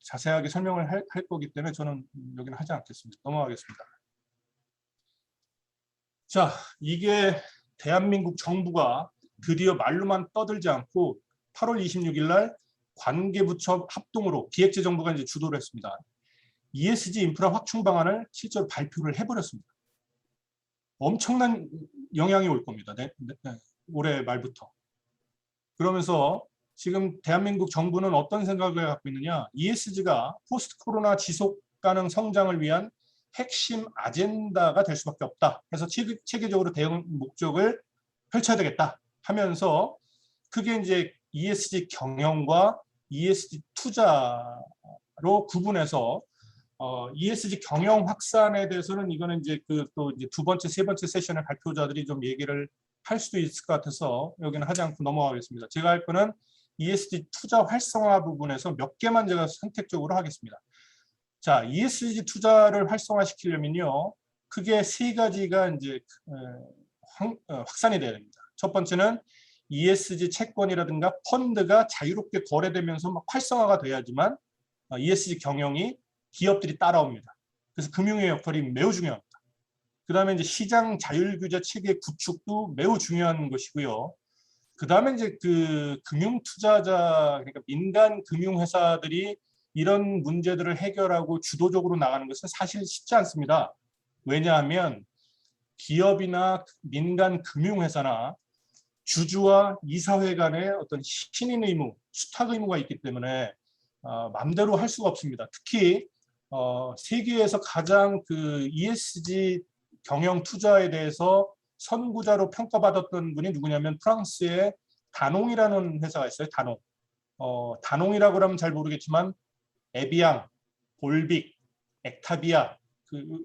[SPEAKER 5] 자세하게 설명을 할 거기 때문에 저는 여기는 하지 않겠습니다. 넘어가겠습니다. 자, 이게 대한민국 정부가 드디어 말로만 떠들지 않고 8월 26일 날 관계부처 합동으로 기획재정부가 이제 주도를 했습니다. ESG 인프라 확충 방안을 실제로 발표를 해버렸습니다. 엄청난 영향이 올 겁니다. 올해 말부터. 그러면서 지금 대한민국 정부는 어떤 생각을 갖고 있느냐. ESG가 포스트 코로나 지속 가능 성장을 위한 핵심 아젠다가 될 수밖에 없다. 그래서 체계적으로 대응 목적을 펼쳐야 되겠다 하면서 그게 이제 ESG 경영과 ESG 투자로 구분해서 ESG 경영 확산에 대해서는 이거는 이제 또 이제 두 번째, 세 번째 세션의 발표자들이 좀 얘기를 할 수도 있을 것 같아서 여기는 하지 않고 넘어가겠습니다. 제가 할 거는 ESG 투자 활성화 부분에서 몇 개만 제가 선택적으로 하겠습니다. 자, ESG 투자를 활성화시키려면요, 크게 세 가지가 이제 확산이 돼야 됩니다. 첫 번째는 ESG 채권이라든가 펀드가 자유롭게 거래되면서 막 활성화가 돼야지만 ESG 경영이 기업들이 따라옵니다. 그래서 금융의 역할이 매우 중요합니다. 그 다음에 이제 시장 자율 규제 체계 구축도 매우 중요한 것이고요. 그 다음에 이제 그 금융 투자자, 그러니까 민간 금융 회사들이 이런 문제들을 해결하고 주도적으로 나가는 것은 사실 쉽지 않습니다. 왜냐하면 기업이나 민간 금융 회사나 주주와 이사회 간의 어떤 신인 의무, 수탁 의무가 있기 때문에 마음대로 할 수가 없습니다. 특히 세계에서 가장 그 ESG 경영 투자에 대해서 선구자로 평가받았던 분이 누구냐면 프랑스의 다농이라는 회사가 있어요. 다농. 다농이라고 하면 잘 모르겠지만 에비앙, 볼빅, 엑타비아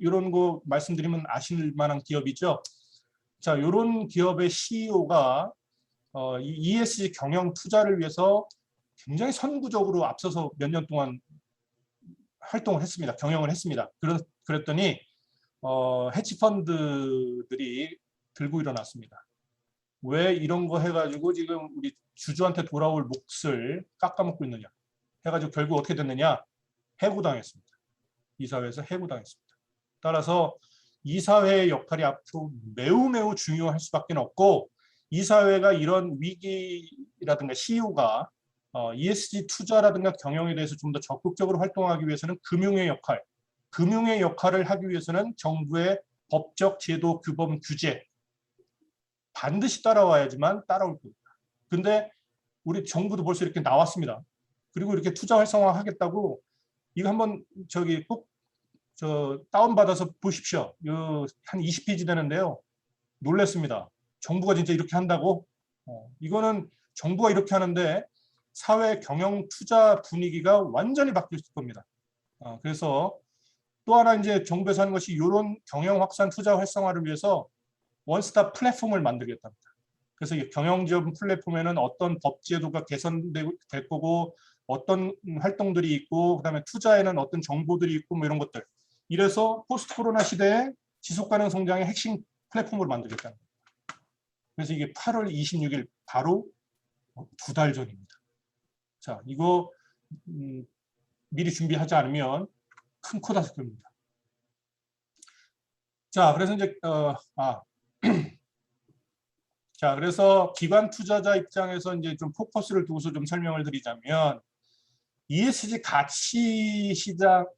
[SPEAKER 5] 이런 거 말씀드리면 아실 만한 기업이죠. 자, 이런 기업의 CEO가 이 ESG 경영 투자를 위해서 굉장히 선구적으로 앞서서 몇 년 동안 활동을 했습니다. 경영을 했습니다. 그랬더니 헤지펀드들이 들고 일어났습니다. 왜 이런 거 해가지고 지금 우리 주주한테 돌아올 몫을 깎아먹고 있느냐 해가지고 결국 어떻게 됐느냐, 해고당했습니다. 이사회에서 해고당했습니다. 따라서 이사회의 역할이 앞으로 매우 중요할 수밖에 없고, 이사회가 이런 위기라든가 CEO가 ESG 투자라든가 경영에 대해서 좀 더 적극적으로 활동하기 위해서는 금융의 역할을 하기 위해서는 정부의 법적 제도, 규범, 규제 반드시 따라와야지만 따라올 겁니다. 근데 우리 정부도 벌써 이렇게 나왔습니다. 그리고 이렇게 투자 활성화 하겠다고, 이거 한번 꼭 다운받아서 보십시오. 한 20페이지 되는데요. 놀랬습니다. 정부가 진짜 이렇게 한다고? 이거는 정부가 이렇게 하는데 사회 경영 투자 분위기가 완전히 바뀔 겁니다. 그래서 또 하나 이제 정부에서 하는 것이 이런 경영 확산 투자 활성화를 위해서 원스톱 플랫폼을 만들겠답니다. 그래서 이 경영지원 플랫폼에는 어떤 법 제도가 개선될 거고, 어떤 활동들이 있고, 그다음에 투자에는 어떤 정보들이 있고, 뭐 이런 것들. 이래서 포스트 코로나 시대에 지속가능 성장의 핵심 플랫폼을 만들겠다는 겁니다. 그래서 이게 8월 26일 바로 2달 전입니다. 자, 이거 미리 준비하지 않으면 큰 코 다칠 겁니다. 자, 그래서 이제 자, 그래서 기관 투자자 입장에서 이제 좀 포커스를 두고서 좀 설명을 드리자면, ESG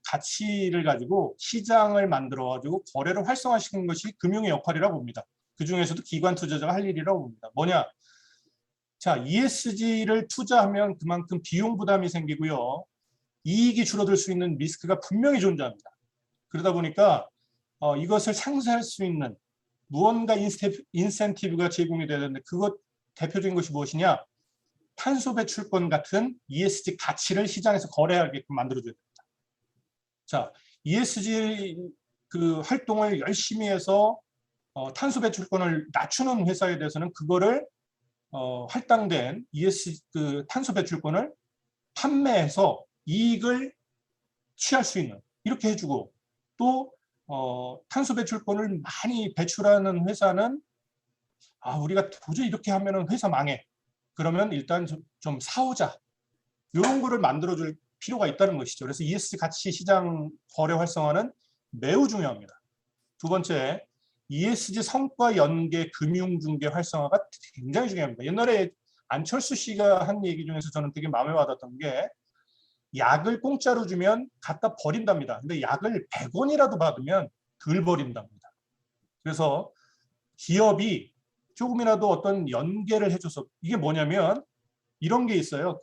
[SPEAKER 5] 가치를 가지고 시장을 만들어가지고 거래를 활성화시키는 것이 금융의 역할이라고 봅니다. 그 중에서도 기관 투자자가 할 일이라고 봅니다. 뭐냐? 자, ESG를 투자하면 그만큼 비용 부담이 생기고요. 이익이 줄어들 수 있는 리스크가 분명히 존재합니다. 그러다 보니까 이것을 상쇄할 수 있는 무언가 인센티브가 제공이 되야 되는데, 그것 대표적인 것이 무엇이냐? 탄소 배출권 같은 ESG 가치를 시장에서 거래하게끔 만들어줘야 됩니다. 자, ESG 그 활동을 열심히 해서 탄소 배출권을 낮추는 회사에 대해서는 그거를 할당된 ESG 그 탄소 배출권을 판매해서 이익을 취할 수 있는, 이렇게 해주고, 또 탄소 배출권을 많이 배출하는 회사는 우리가 도저히 이렇게 하면은 회사 망해. 그러면 일단 좀 사오자. 이런 거를 만들어줄 필요가 있다는 것이죠. 그래서 ESG 가치 시장 거래 활성화는 매우 중요합니다. 두 번째, ESG 성과 연계 금융 중개 활성화가 굉장히 중요합니다. 옛날에 안철수 씨가 한 얘기 중에서 저는 되게 마음에 와닿았던 게, 약을 공짜로 주면 갖다 버린답니다. 근데 약을 100원이라도 받으면 덜 버린답니다. 그래서 기업이 조금이라도 어떤 연계를 해줘서, 이게 뭐냐면 이런 게 있어요.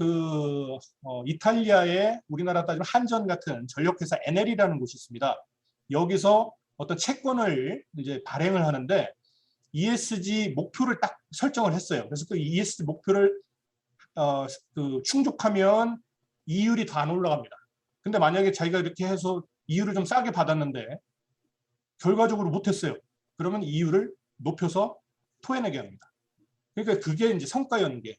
[SPEAKER 5] 이탈리아의 우리나라 따지면 한전 같은 전력회사 NL이라는 곳이 있습니다. 여기서 어떤 채권을 이제 발행을 하는데 ESG 목표를 딱 설정을 했어요. 그래서 그 ESG 목표를 충족하면 이율이 더 안 올라갑니다. 근데 만약에 자기가 이렇게 해서 이율을 좀 싸게 받았는데 결과적으로 못했어요. 그러면 이율을 높여서 토해내게 합니다. 그러니까 그게 이제 성과 연계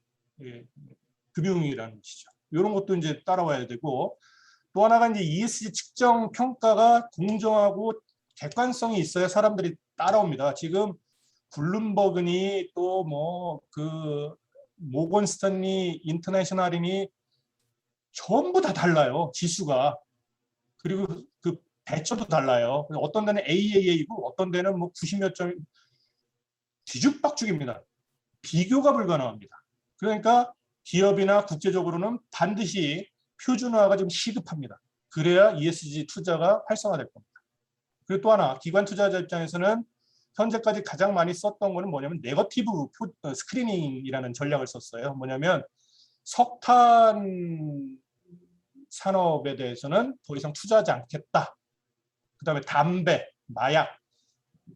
[SPEAKER 5] 금융이라는 것이죠. 이런 것도 이제 따라와야 되고, 또 하나가 이제 ESG 측정 평가가 공정하고 객관성이 있어야 사람들이 따라옵니다. 지금 블룸버그니 또 뭐 그 모건 스탠리 인터내셔널이니 전부 다 달라요. 지수가. 그리고 그 배쳐도 달라요. 어떤 데는 AAA고 어떤 데는 뭐 90몇 점 뒤죽박죽입니다. 비교가 불가능합니다. 그러니까 기업이나 국제적으로는 반드시 표준화가 좀 시급합니다. 그래야 ESG 투자가 활성화될 겁니다. 그리고 또 하나, 기관 투자자 입장에서는 현재까지 가장 많이 썼던 거는 뭐냐면 네거티브 스크리닝이라는 전략을 썼어요. 뭐냐면 석탄 산업에 대해서는 더 이상 투자하지 않겠다. 그다음에 담배, 마약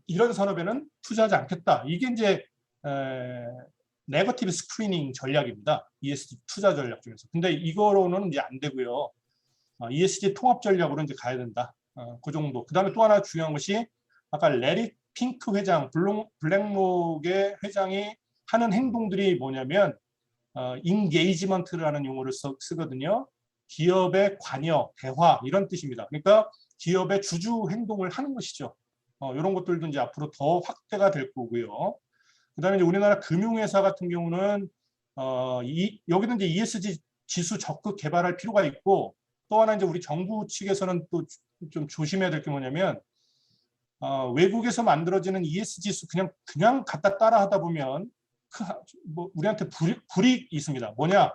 [SPEAKER 5] 이런 산업에는 투자하지 않겠다. 이게 이제 네거티브 스크리닝 전략입니다. ESG 투자 전략 중에서. 근데 이거로는 이제 안 되고요. ESG 통합 전략으로 이제 가야 된다. 그 정도. 그다음에 또 하나 중요한 것이 아까 레리 핑크 회장, 블랙록의 회장이 하는 행동들이 뭐냐면 인게이지먼트라는 용어를 쓰거든요. 기업의 관여, 대화 이런 뜻입니다. 그러니까 기업의 주주 행동을 하는 것이죠. 이런 것들도 이제 앞으로 더 확대가 될 거고요. 그다음에 이제 우리나라 금융회사 같은 경우는 여기는 이제 ESG 지수 적극 개발할 필요가 있고 또 하나 이제 우리 정부 측에서는 또 좀 조심해야 될 게 뭐냐면 외국에서 만들어지는 ESG 지수 그냥 갖다 따라 하다 보면 뭐 우리한테 불이익이 있습니다. 뭐냐?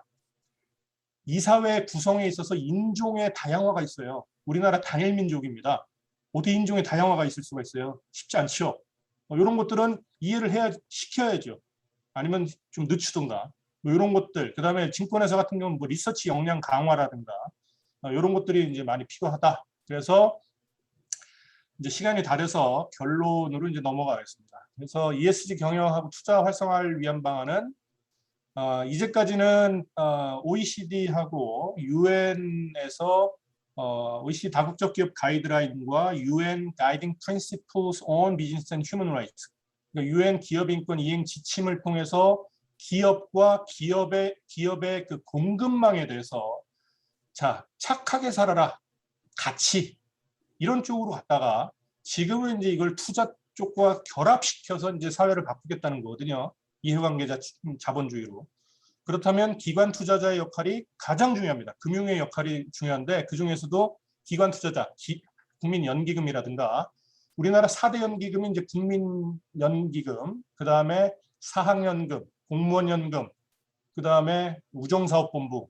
[SPEAKER 5] 이사회 구성에 있어서 인종의 다양화가 있어요. 우리나라 단일 민족입니다. 어떻게 인종의 다양화가 있을 수가 있어요? 쉽지 않죠. 이런 것들은 이해를 시켜야죠. 아니면 좀 늦추든가. 뭐 이런 것들. 그다음에 증권회사 같은 경우는 뭐 리서치 역량 강화라든가 이런 것들이 이제 많이 필요하다. 그래서 이제 시간이 다 돼서 결론으로 이제 넘어가겠습니다. 그래서 ESG 경영하고 투자 활성화를 위한 방안은 이제까지는 OECD하고 UN에서 OECD 다국적 기업 가이드라인과 UN Guiding Principles on Business and Human Rights, 그러니까 UN 기업 인권 이행 지침을 통해서 기업과 기업의 그 공급망에 대해서 자 착하게 살아라, 가치 이런 쪽으로 갔다가 지금은 이제 이걸 투자 쪽과 결합시켜서 이제 사회를 바꾸겠다는 거거든요. 이해관계자 자본주의로. 그렇다면 기관 투자자의 역할이 가장 중요합니다. 금융의 역할이 중요한데 그중에서도 기관 투자자, 국민연기금이라든가 우리나라 4대 연기금이 이제 국민연기금, 그다음에 사학연금, 공무원연금, 그다음에 우정사업본부,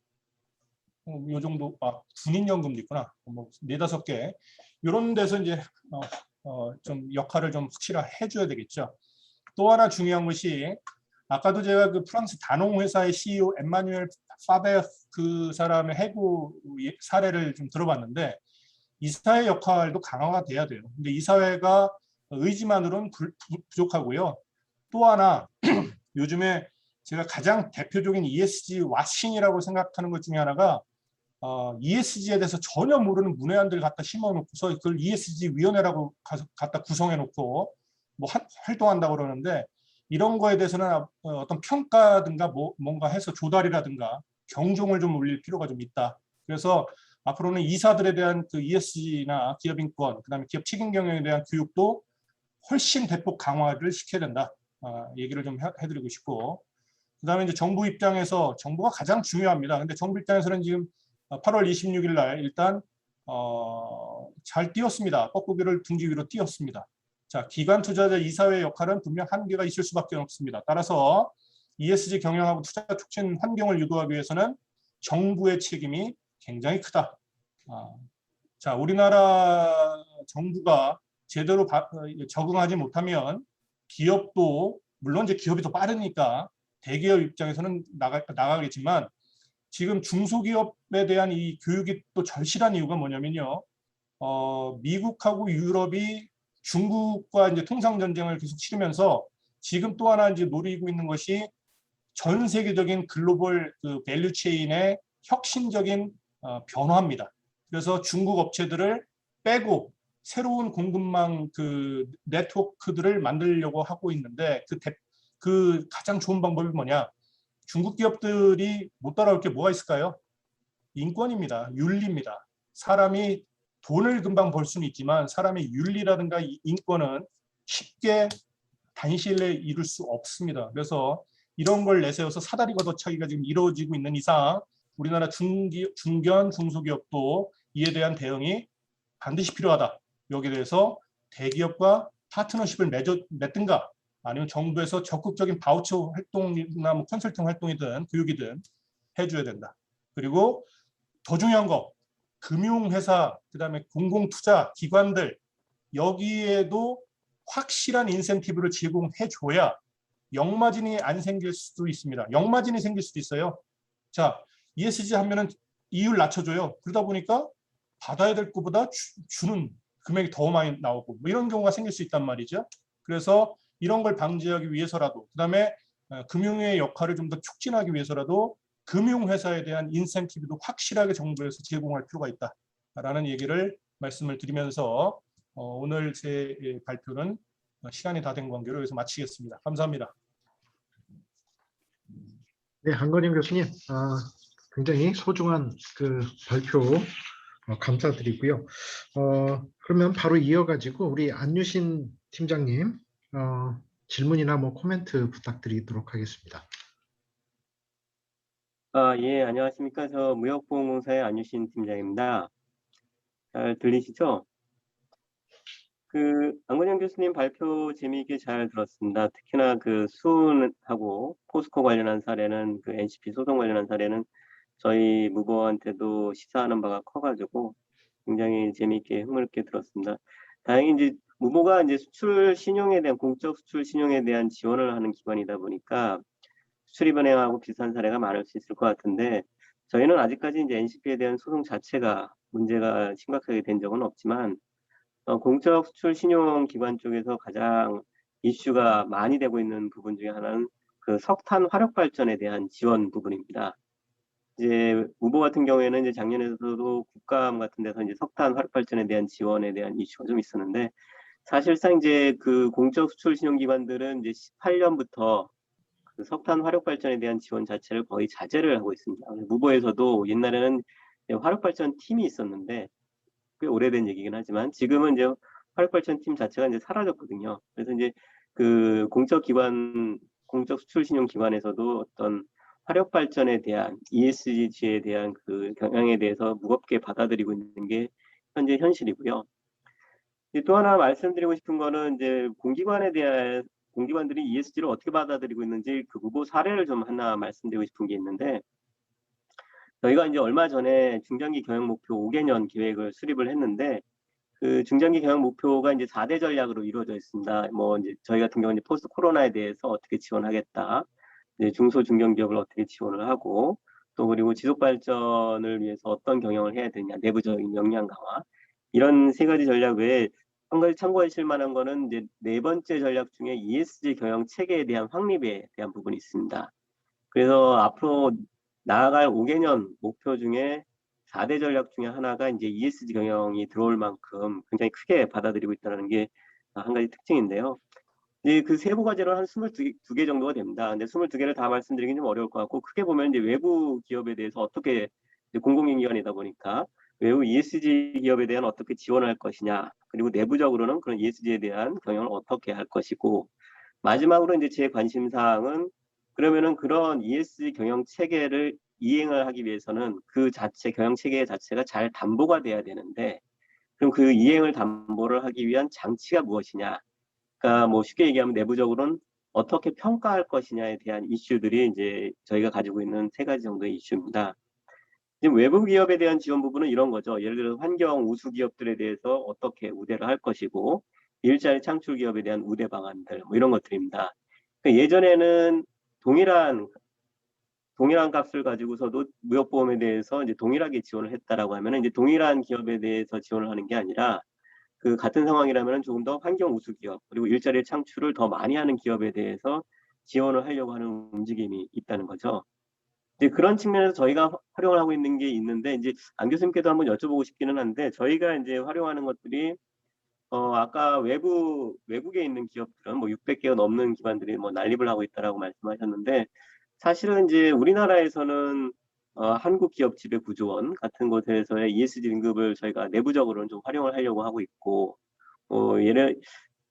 [SPEAKER 5] 요 정도, 군인연금도 있구나. 뭐 4-5개. 이런 데서 이제 좀 역할을 좀 확실하게 해줘야 되겠죠. 또 하나 중요한 것이 아까도 제가 그 프랑스 다농 회사의 CEO 엠마뉴엘 파베 그 사람의 해고 사례를 좀 들어봤는데 이사회 역할도 강화가 돼야 돼요. 근데 이사회가 의지만으로는 부족하고요. 또 하나 요즘에 제가 가장 대표적인 ESG 왓싱이라고 생각하는 것 중에 하나가 ESG에 대해서 전혀 모르는 문외한들 갖다 심어놓고서 그걸 ESG 위원회라고 갖다 구성해놓고 뭐 활동한다고 그러는데 이런 거에 대해서는 어떤 평가든가 뭔가 해서 조달이라든가 경종을 좀 울릴 필요가 좀 있다. 그래서 앞으로는 이사들에 대한 그 ESG나 기업 인권, 그다음에 기업 책임 경영에 대한 교육도 훨씬 대폭 강화를 시켜야 된다. 얘기를 좀 해드리고 싶고, 그다음에 이제 정부 입장에서 정부가 가장 중요합니다. 근데 정부 입장에서는 지금 8월 26일 날 일단 잘 띄었습니다. 뻐꾸기를 둥지 위로 띄었습니다. 자, 기관 투자자 이사회의 역할은 분명 한계가 있을 수밖에 없습니다. 따라서 ESG 경영하고 투자 촉진 환경을 유도하기 위해서는 정부의 책임이 굉장히 크다. 자, 우리나라 정부가 제대로 적응하지 못하면 기업도 물론 이제 기업이 더 빠르니까 대기업 입장에서는 나가겠지만 지금 중소기업에 대한 이 교육이 또 절실한 이유가 뭐냐면요. 미국하고 유럽이 중국과 이제 통상 전쟁을 계속 치르면서 지금 또 하나 이제 노리고 있는 것이 전 세계적인 글로벌 그 밸류 체인의 혁신적인 변화입니다. 그래서 중국 업체들을 빼고 새로운 공급망 그 네트워크들을 만들려고 하고 있는데 그 가장 좋은 방법이 뭐냐? 중국 기업들이 못 따라올 게 뭐가 있을까요? 인권입니다. 윤리입니다. 사람이 돈을 금방 벌 수는 있지만 사람의 윤리라든가 인권은 쉽게 단시일 내에 이룰 수 없습니다. 그래서 이런 걸 내세워서 사다리 걷어차기가 지금 이루어지고 있는 이상 우리나라 중견, 중소기업도 이에 대한 대응이 반드시 필요하다. 여기에 대해서 대기업과 파트너십을 맺든가 아니면 정부에서 적극적인 바우처 활동이나 뭐 컨설팅 활동이든 교육이든 해줘야 된다. 그리고 더 중요한 거 금융회사, 그다음에 공공투자 기관들 여기에도 확실한 인센티브를 제공해줘야 역마진이 안 생길 수도 있습니다. 역마진이 생길 수도 있어요. 자, ESG 하면은 이율 낮춰줘요. 그러다 보니까 받아야 될 것보다 주는 금액이 더 많이 나오고 뭐 이런 경우가 생길 수 있단 말이죠. 그래서 이런 걸 방지하기 위해서라도 그다음에 금융의 역할을 좀 더 촉진하기 위해서라도 금융회사에 대한 인센티브도 확실하게 정부에서 제공할 필요가 있다라는 얘기를 말씀을 드리면서 오늘 제 발표는 시간이 다 된 관계로 여기서 마치겠습니다. 감사합니다.
[SPEAKER 3] 네, 한건임 교수님, 굉장히 소중한 그 발표 감사드리고요. 그러면 바로 이어가지고 우리 안유신 팀장님 질문이나 뭐 코멘트 부탁드리도록 하겠습니다.
[SPEAKER 6] 예, 안녕하십니까. 저 무역보험공사의 안유신 팀장입니다. 잘 들리시죠? 안건영 교수님 발표 재미있게 잘 들었습니다. 특히나 수은하고 포스코 관련한 사례는 NCP 소송 관련한 사례는 저희 무보한테도 시사하는 바가 커가지고 굉장히 재미있게 흥미롭게 들었습니다. 다행히 이제 무보가 이제 수출 신용에 대한 공적 수출 신용에 대한 지원을 하는 기관이다 보니까 수출입은행하고 비슷한 사례가 많을 수 있을 것 같은데 저희는 아직까지 이제 NCP에 대한 소송 자체가 문제가 심각하게 된 적은 없지만 공적 수출 신용 기관 쪽에서 가장 이슈가 많이 되고 있는 부분 중에 하나는 석탄 화력 발전에 대한 지원 부분입니다. 이제 무보 같은 경우에는 이제 작년에도 국감 같은 데서 이제 석탄 화력 발전에 대한 지원에 대한 이슈가 좀 있었는데 사실상 이제 공적 수출 신용 기관들은 이제 18년부터 석탄 화력 발전에 대한 지원 자체를 거의 자제를 하고 있습니다. 무보에서도 옛날에는 화력 발전 팀이 있었는데 꽤 오래된 얘기긴 하지만 지금은 이제 화력 발전 팀 자체가 이제 사라졌거든요. 그래서 이제 공적 수출 신용 기관에서도 어떤 화력 발전에 대한 ESG에 대한 경향에 대해서 무겁게 받아들이고 있는 게 현재 현실이고요. 또 하나 말씀드리고 싶은 거는 이제 공기관들이 ESG를 어떻게 받아들이고 있는지 무보 사례를 좀 하나 말씀드리고 싶은 게 있는데 저희가 이제 얼마 전에 중장기 경영 목표 5개년 계획을 수립을 했는데 중장기 경영 목표가 이제 4대 전략으로 이루어져 있습니다. 뭐 이제 저희 같은 경우는 포스트 코로나에 대해서 어떻게 지원하겠다, 이제 중소 중견기업을 어떻게 지원을 하고 또 그리고 지속 발전을 위해서 어떤 경영을 해야 되냐, 내부적인 역량 강화 이런 3가지 전략 외에 한 가지 참고하실 만한 거는 이제 4번째 전략 중에 ESG 경영 체계에 대한 확립에 대한 부분이 있습니다. 그래서 앞으로 나아갈 5개년 목표 중에 4대 전략 중에 하나가 이제 ESG 경영이 들어올 만큼 굉장히 크게 받아들이고 있다는 게 한 가지 특징인데요. 이제 세부 과제로 한 22개 정도가 됩니다. 근데 22개를 다 말씀드리긴 좀 어려울 것 같고 크게 보면 이제 외부 기업에 대해서 어떻게 공공기관이다 보니까 외부 ESG 기업에 대한 어떻게 지원할 것이냐, 그리고 내부적으로는 그런 ESG에 대한 경영을 어떻게 할 것이고 마지막으로 이제 제 관심사항은 그러면은 그런 ESG 경영 체계를 이행을 하기 위해서는 경영 체계 자체가 잘 담보가 돼야 되는데 그럼 이행을 담보를 하기 위한 장치가 무엇이냐? 그러니까 뭐 쉽게 얘기하면 내부적으로는 어떻게 평가할 것이냐에 대한 이슈들이 이제 저희가 가지고 있는 3가지 정도의 이슈입니다. 지금 외부 기업에 대한 지원 부분은 이런 거죠. 예를 들어서 환경 우수 기업들에 대해서 어떻게 우대를 할 것이고 일자리 창출 기업에 대한 우대 방안들 뭐 이런 것들입니다. 그러니까 예전에는 동일한 값을 가지고서도 무역보험에 대해서 이제 동일하게 지원을 했다라고 하면 이제 동일한 기업에 대해서 지원을 하는 게 아니라 같은 상황이라면 조금 더 환경 우수 기업 그리고 일자리 창출을 더 많이 하는 기업에 대해서 지원을 하려고 하는 움직임이 있다는 거죠. 이제 그런 측면에서 저희가 활용을 하고 있는 게 있는데 이제 안 교수님께도 한번 여쭤보고 싶기는 한데 저희가 이제 활용하는 것들이 아까 외국에 있는 기업들은 뭐 600개가 넘는 기관들이 뭐 난립을 하고 있다라고 말씀하셨는데 사실은 이제 우리나라에서는 한국 기업 지배 구조원 같은 곳에서의 ESG 등급을 저희가 내부적으로는 좀 활용을 하려고 하고 있고,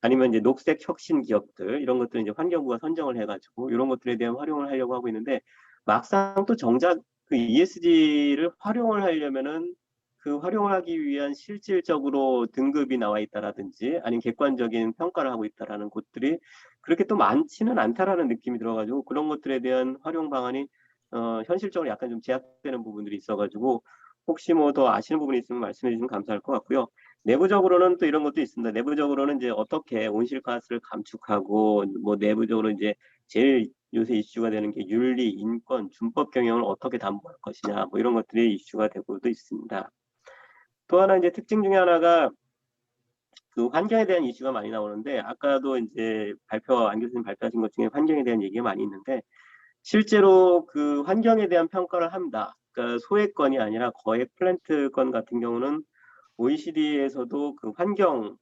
[SPEAKER 6] 아니면 이제 녹색 혁신 기업들 이런 것들은 이제 환경부가 선정을 해가지고 이런 것들에 대한 활용을 하려고 하고 있는데, 막상 또 정작 그 ESG를 활용을 하려면은 그 활용을 하기 위한 실질적으로 등급이 나와 있다라든지 아니면 객관적인 평가를 하고 있다라는 곳들이 그렇게 또 많지는 않다라는 느낌이 들어가지고, 그런 것들에 대한 활용 방안이 현실적으로 약간 좀 제약되는 부분들이 있어가지고, 혹시 뭐 더 아시는 부분이 있으면 말씀해 주시면 감사할 것 같고요. 내부적으로는 또 이런 것도 있습니다. 내부적으로는 이제 어떻게 온실가스를 감축하고, 뭐 내부적으로 이제 제일 요새 이슈가 되는 게 윤리, 인권, 준법 경영을 어떻게 담보할 것이냐, 뭐 이런 것들이 이슈가 되고도 있습니다. 또 하나 이제 특징 중에 하나가 그 환경에 대한 이슈가 많이 나오는데, 아까도 이제 안 교수님 발표하신 것 중에 환경에 대한 얘기가 많이 있는데, 실제로 그 환경에 대한 평가를 합니다. 그러니까 소액건이 아니라 거액 플랜트건 같은 경우는 OECD에서도 그 환경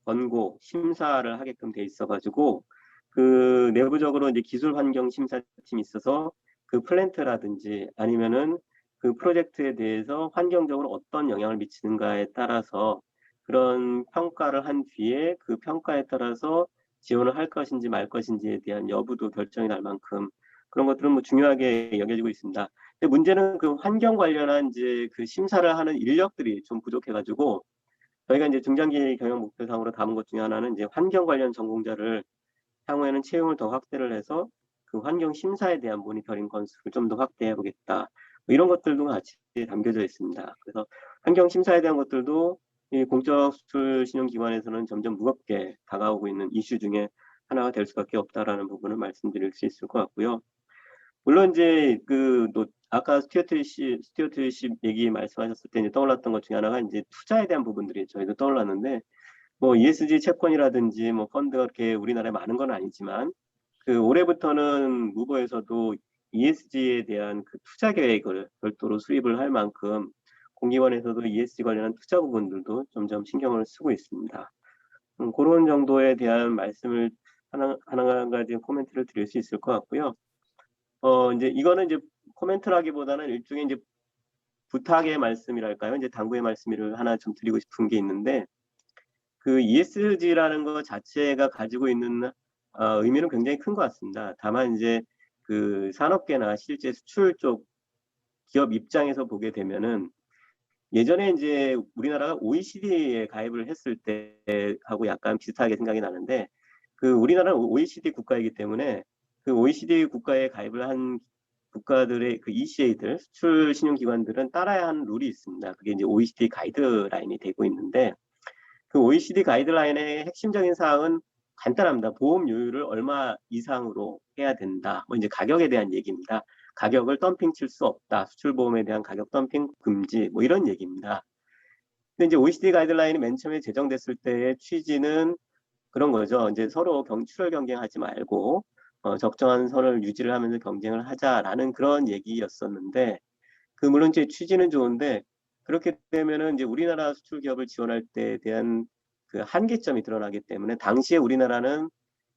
[SPEAKER 6] 권고 심사를 하게끔 돼 있어가지고, 그 내부적으로 이제 기술 환경 심사팀이 있어서 그 플랜트라든지 아니면은 그 프로젝트에 대해서 환경적으로 어떤 영향을 미치는가에 따라서 그런 평가를 한 뒤에 그 평가에 따라서 지원을 할 것인지 말 것인지에 대한 여부도 결정이 날 만큼 그런 것들은 뭐 중요하게 여겨지고 있습니다. 근데 문제는 그 환경 관련한 이제 그 심사를 하는 인력들이 좀 부족해가지고, 저희가 이제 중장기 경영 목표상으로 담은 것 중에 하나는 이제 환경 관련 전공자를 향후에는 채용을 더 확대를 해서 그 환경 심사에 대한 모니터링 건수를 좀 더 확대해 보겠다. 뭐 이런 것들도 같이 담겨져 있습니다. 그래서 환경 심사에 대한 것들도 이 공적 수출 신용기관에서는 점점 무겁게 다가오고 있는 이슈 중에 하나가 될 수밖에 없다라는 부분을 말씀드릴 수 있을 것 같고요. 물론 이제 아까 스튜어트십 얘기 말씀하셨을 때 이제 떠올랐던 것 중에 하나가 이제 투자에 대한 부분들이 저희도 떠올랐는데, 뭐 ESG 채권이라든지 뭐 펀드가 그렇게 우리나라에 많은 건 아니지만, 그 올해부터는 무보에서도 ESG에 대한 그 투자 계획을 별도로 수립을 할 만큼 공기관에서도 ESG 관련한 투자 부분들도 점점 신경을 쓰고 있습니다. 그런 정도에 대한 말씀을 하나 가지 코멘트를 드릴 수 있을 것 같고요. 이제 이거는 이제 코멘트라기보다는 일종의 이제 부탁의 말씀이랄까요? 이제 당부의 말씀을 하나 좀 드리고 싶은 게 있는데, 그 ESG라는 것 자체가 가지고 있는 의미는 굉장히 큰 것 같습니다. 다만 이제 그 산업계나 실제 수출 쪽 기업 입장에서 보게 되면은, 예전에 이제 우리나라가 OECD에 가입을 했을 때하고 약간 비슷하게 생각이 나는데, 그 우리나라는 OECD 국가이기 때문에 그 OECD 국가에 가입을 한 국가들의 그 ECA들, 수출 신용기관들은 따라야 하는 룰이 있습니다. 그게 이제 OECD 가이드라인이 되고 있는데, 그 OECD 가이드라인의 핵심적인 사항은 간단합니다. 보험료율을 얼마 이상으로 해야 된다. 뭐 이제 가격에 대한 얘기입니다. 가격을 덤핑 칠 수 없다. 수출보험에 대한 가격 덤핑 금지. 뭐 이런 얘기입니다. 근데 이제 OECD 가이드라인이 맨 처음에 제정됐을 때의 취지는 그런 거죠. 이제 서로 출혈 경쟁하지 말고 적정한 선을 유지를 하면서 경쟁을 하자라는 그런 얘기였었는데, 그 물론 제 취지는 좋은데 그렇게 되면은 이제 우리나라 수출 기업을 지원할 때에 대한 그 한계점이 드러나기 때문에, 당시에 우리나라는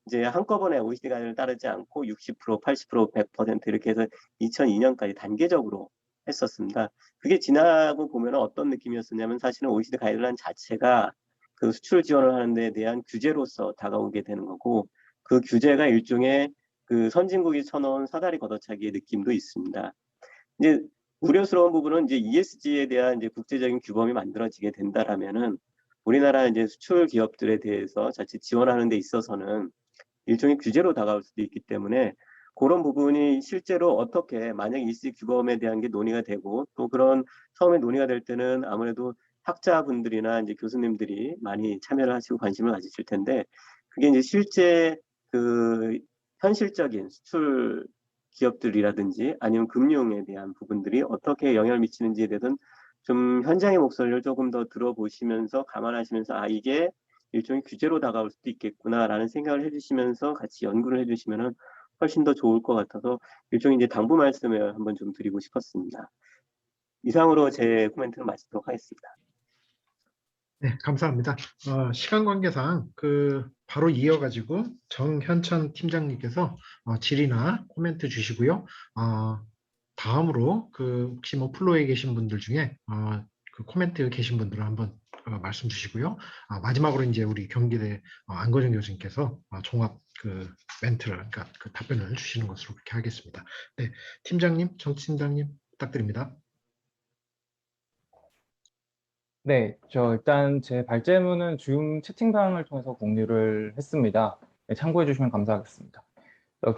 [SPEAKER 6] 이제 한꺼번에 OECD 가이드를 따르지 않고 60%, 80%, 100% 이렇게 해서 2002년까지 단계적으로 했었습니다. 그게 지나고 보면 어떤 느낌이었었냐면, 사실은 OECD 가이드라인 자체가 그 수출 지원을 하는 데 대한 규제로서 다가오게 되는 거고, 그 규제가 일종의 그 선진국이 쳐놓은 사다리 걷어차기의 느낌도 있습니다. 이제 우려스러운 부분은 이제 ESG에 대한 이제 국제적인 규범이 만들어지게 된다라면은, 우리나라 이제 수출 기업들에 대해서 자칫 지원하는 데 있어서는 일종의 규제로 다가올 수도 있기 때문에, 그런 부분이 실제로 어떻게 만약 ESG 규범에 대한 게 논의가 되고, 또 그런 처음에 논의가 될 때는 아무래도 학자분들이나 이제 교수님들이 많이 참여를 하시고 관심을 가지실 텐데, 그게 이제 실제 그 현실적인 수출 기업들이라든지 아니면 금융에 대한 부분들이 어떻게 영향을 미치는지에 대해서는 좀 현장의 목소리를 조금 더 들어보시면서 감안하시면서, 이게 일종의 규제로 다가올 수도 있겠구나라는 생각을 해주시면서 같이 연구를 해주시면은 훨씬 더 좋을 것 같아서 일종의 이제 당부 말씀을 한번 좀 드리고 싶었습니다. 이상으로 제 코멘트를 마치도록 하겠습니다.
[SPEAKER 3] 네, 감사합니다. 시간 관계상 바로 이어가지고 정현천 팀장님께서 질의나 코멘트 주시고요. 다음으로 혹시 뭐 플로에 계신 분들 중에 그 코멘트 계신 분들은 한번 말씀 주시고요. 마지막으로 이제 우리 경기대 안건영 교수님께서 종합 멘트를, 그러니까 그 답변을 주시는 것으로 그렇게 하겠습니다. 네, 팀장님, 정팀장님 부탁드립니다.
[SPEAKER 7] 네, 저 일단 제 발제문은 줌 채팅방을 통해서 공유를 했습니다. 네, 참고해 주시면 감사하겠습니다.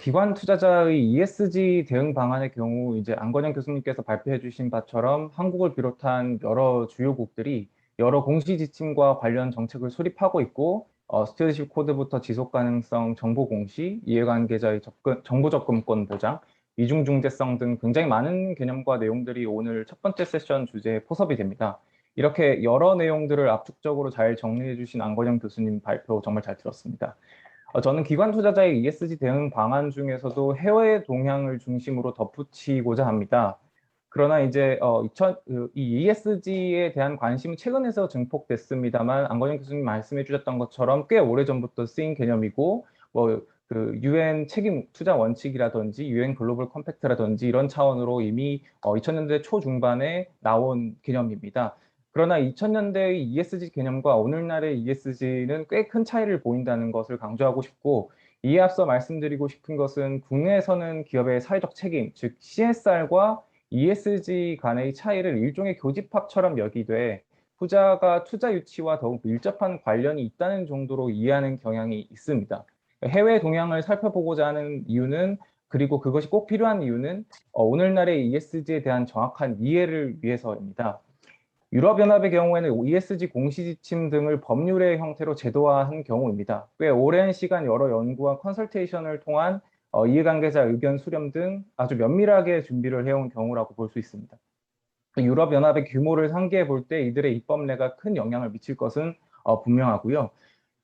[SPEAKER 7] 기관 투자자의 ESG 대응 방안의 경우 이제 안건영 교수님께서 발표해 주신 바처럼 한국을 비롯한 여러 주요국들이 여러 공시 지침과 관련 정책을 수립하고 있고 스튜어디십 코드부터 지속 가능성 정보 공시, 이해관계자의 정보 접근권 보장, 이중 중재성 등 굉장히 많은 개념과 내용들이 오늘 첫 번째 세션 주제에 포섭이 됩니다. 이렇게 여러 내용들을 압축적으로 잘 정리해 주신 안건영 교수님 발표 정말 잘 들었습니다. 저는 기관 투자자의 ESG 대응 방안 중에서도 해외 동향을 중심으로 덧붙이고자 합니다. 그러나 이제 이 ESG에 대한 관심은 최근에서 증폭됐습니다만 안건영 교수님 말씀해 주셨던 것처럼 꽤 오래전부터 쓰인 개념이고 그 UN 책임 투자 원칙이라든지 UN 글로벌 컴팩트라든지 이런 차원으로 이미 2000년대 초중반에 나온 개념입니다. 그러나 2000년대의 ESG 개념과 오늘날의 ESG는 꽤 큰 차이를 보인다는 것을 강조하고 싶고, 이에 앞서 말씀드리고 싶은 것은 국내에서는 기업의 사회적 책임, 즉 CSR과 ESG 간의 차이를 일종의 교집합처럼 여기되 투자가 투자 유치와 더욱 밀접한 관련이 있다는 정도로 이해하는 경향이 있습니다. 해외 동향을 살펴보고자 하는 이유는, 그리고 그것이 꼭 필요한 이유는 오늘날의 ESG에 대한 정확한 이해를 위해서입니다. 유럽연합의 경우에는 ESG 공시지침 등을 법률의 형태로 제도화한 경우입니다. 꽤 오랜 시간 여러 연구와 컨설테이션을 통한 이해관계자 의견 수렴 등 아주 면밀하게 준비를 해온 경우라고 볼 수 있습니다. 유럽연합의 규모를 상기해 볼 때 이들의 입법례가 큰 영향을 미칠 것은 분명하고요.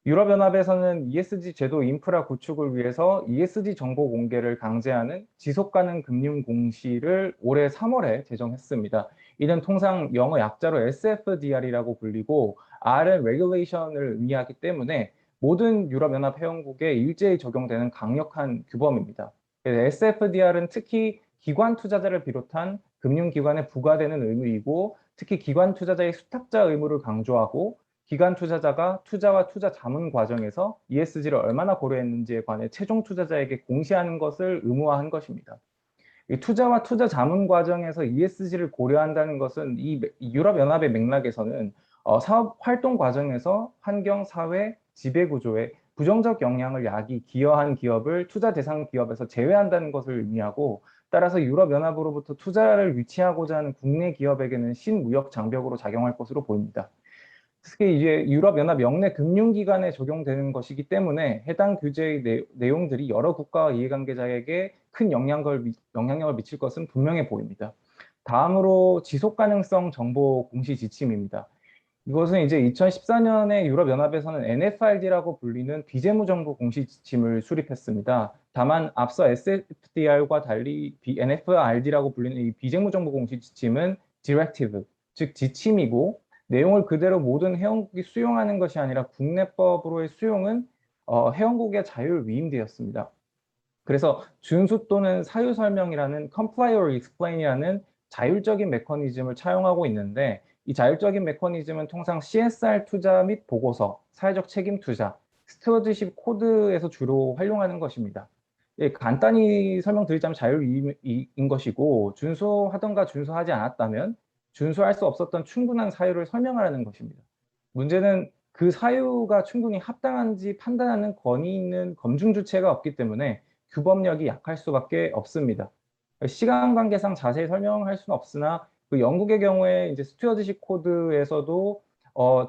[SPEAKER 7] 유럽연합에서는 ESG 제도 인프라 구축을 위해서 ESG 정보 공개를 강제하는 지속가능 금융 공시를 올해 3월에 제정했습니다. 이는 통상 영어 약자로 SFDR이라고 불리고 R은 regulation을 의미하기 때문에 모든 유럽연합 회원국에 일제히 적용되는 강력한 규범입니다. SFDR은 특히 기관 투자자를 비롯한 금융기관에 부과되는 의무이고, 특히 기관 투자자의 수탁자 의무를 강조하고 기관 투자자가 투자와 투자 자문 과정에서 ESG를 얼마나 고려했는지에 관해 최종 투자자에게 공시하는 것을 의무화한 것입니다. 이 투자와 투자 자문 과정에서 ESG를 고려한다는 것은 이 유럽연합의 맥락에서는 사업 활동 과정에서 환경, 사회, 지배구조에 부정적 영향을 야기 기여한 기업을 투자 대상 기업에서 제외한다는 것을 의미하고, 따라서 유럽연합으로부터 투자를 유치하고자 하는 국내 기업에게는 신무역 장벽으로 작용할 것으로 보입니다. 특히 이제 유럽연합 영내 금융기관에 적용되는 것이기 때문에 해당 규제의 내용들이 여러 국가와 이해관계자에게 큰 영향력을 미칠 것은 분명해 보입니다. 다음으로 지속가능성 정보 공시 지침입니다. 이것은 이제 2014년에 유럽연합에서는 NFRD라고 불리는 비재무정보 공시 지침을 수립했습니다. 다만 앞서 SFDR과 달리 NFRD라고 불리는 이 비재무정보 공시 지침은 디렉티브, 즉 지침이고, 내용을 그대로 모든 회원국이 수용하는 것이 아니라 국내법으로의 수용은 회원국의 자율 위임되었습니다. 그래서 준수 또는 사유 설명이라는 comply or explain이라는 자율적인 메커니즘을 차용하고 있는데, 이 자율적인 메커니즘은 통상 CSR 투자 및 보고서, 사회적 책임 투자, 스튜어디십 코드에서 주로 활용하는 것입니다. 예, 간단히 설명드리자면 자율위임인 것이고, 준수하던가 준수하지 않았다면 준수할 수 없었던 충분한 사유를 설명하라는 것입니다. 문제는 그 사유가 충분히 합당한지 판단하는 권위 있는 검증 주체가 없기 때문에 규범력이 약할 수밖에 없습니다. 시간 관계상 자세히 설명할 수는 없으나 그 영국의 경우에 이제 스튜어디십 코드에서도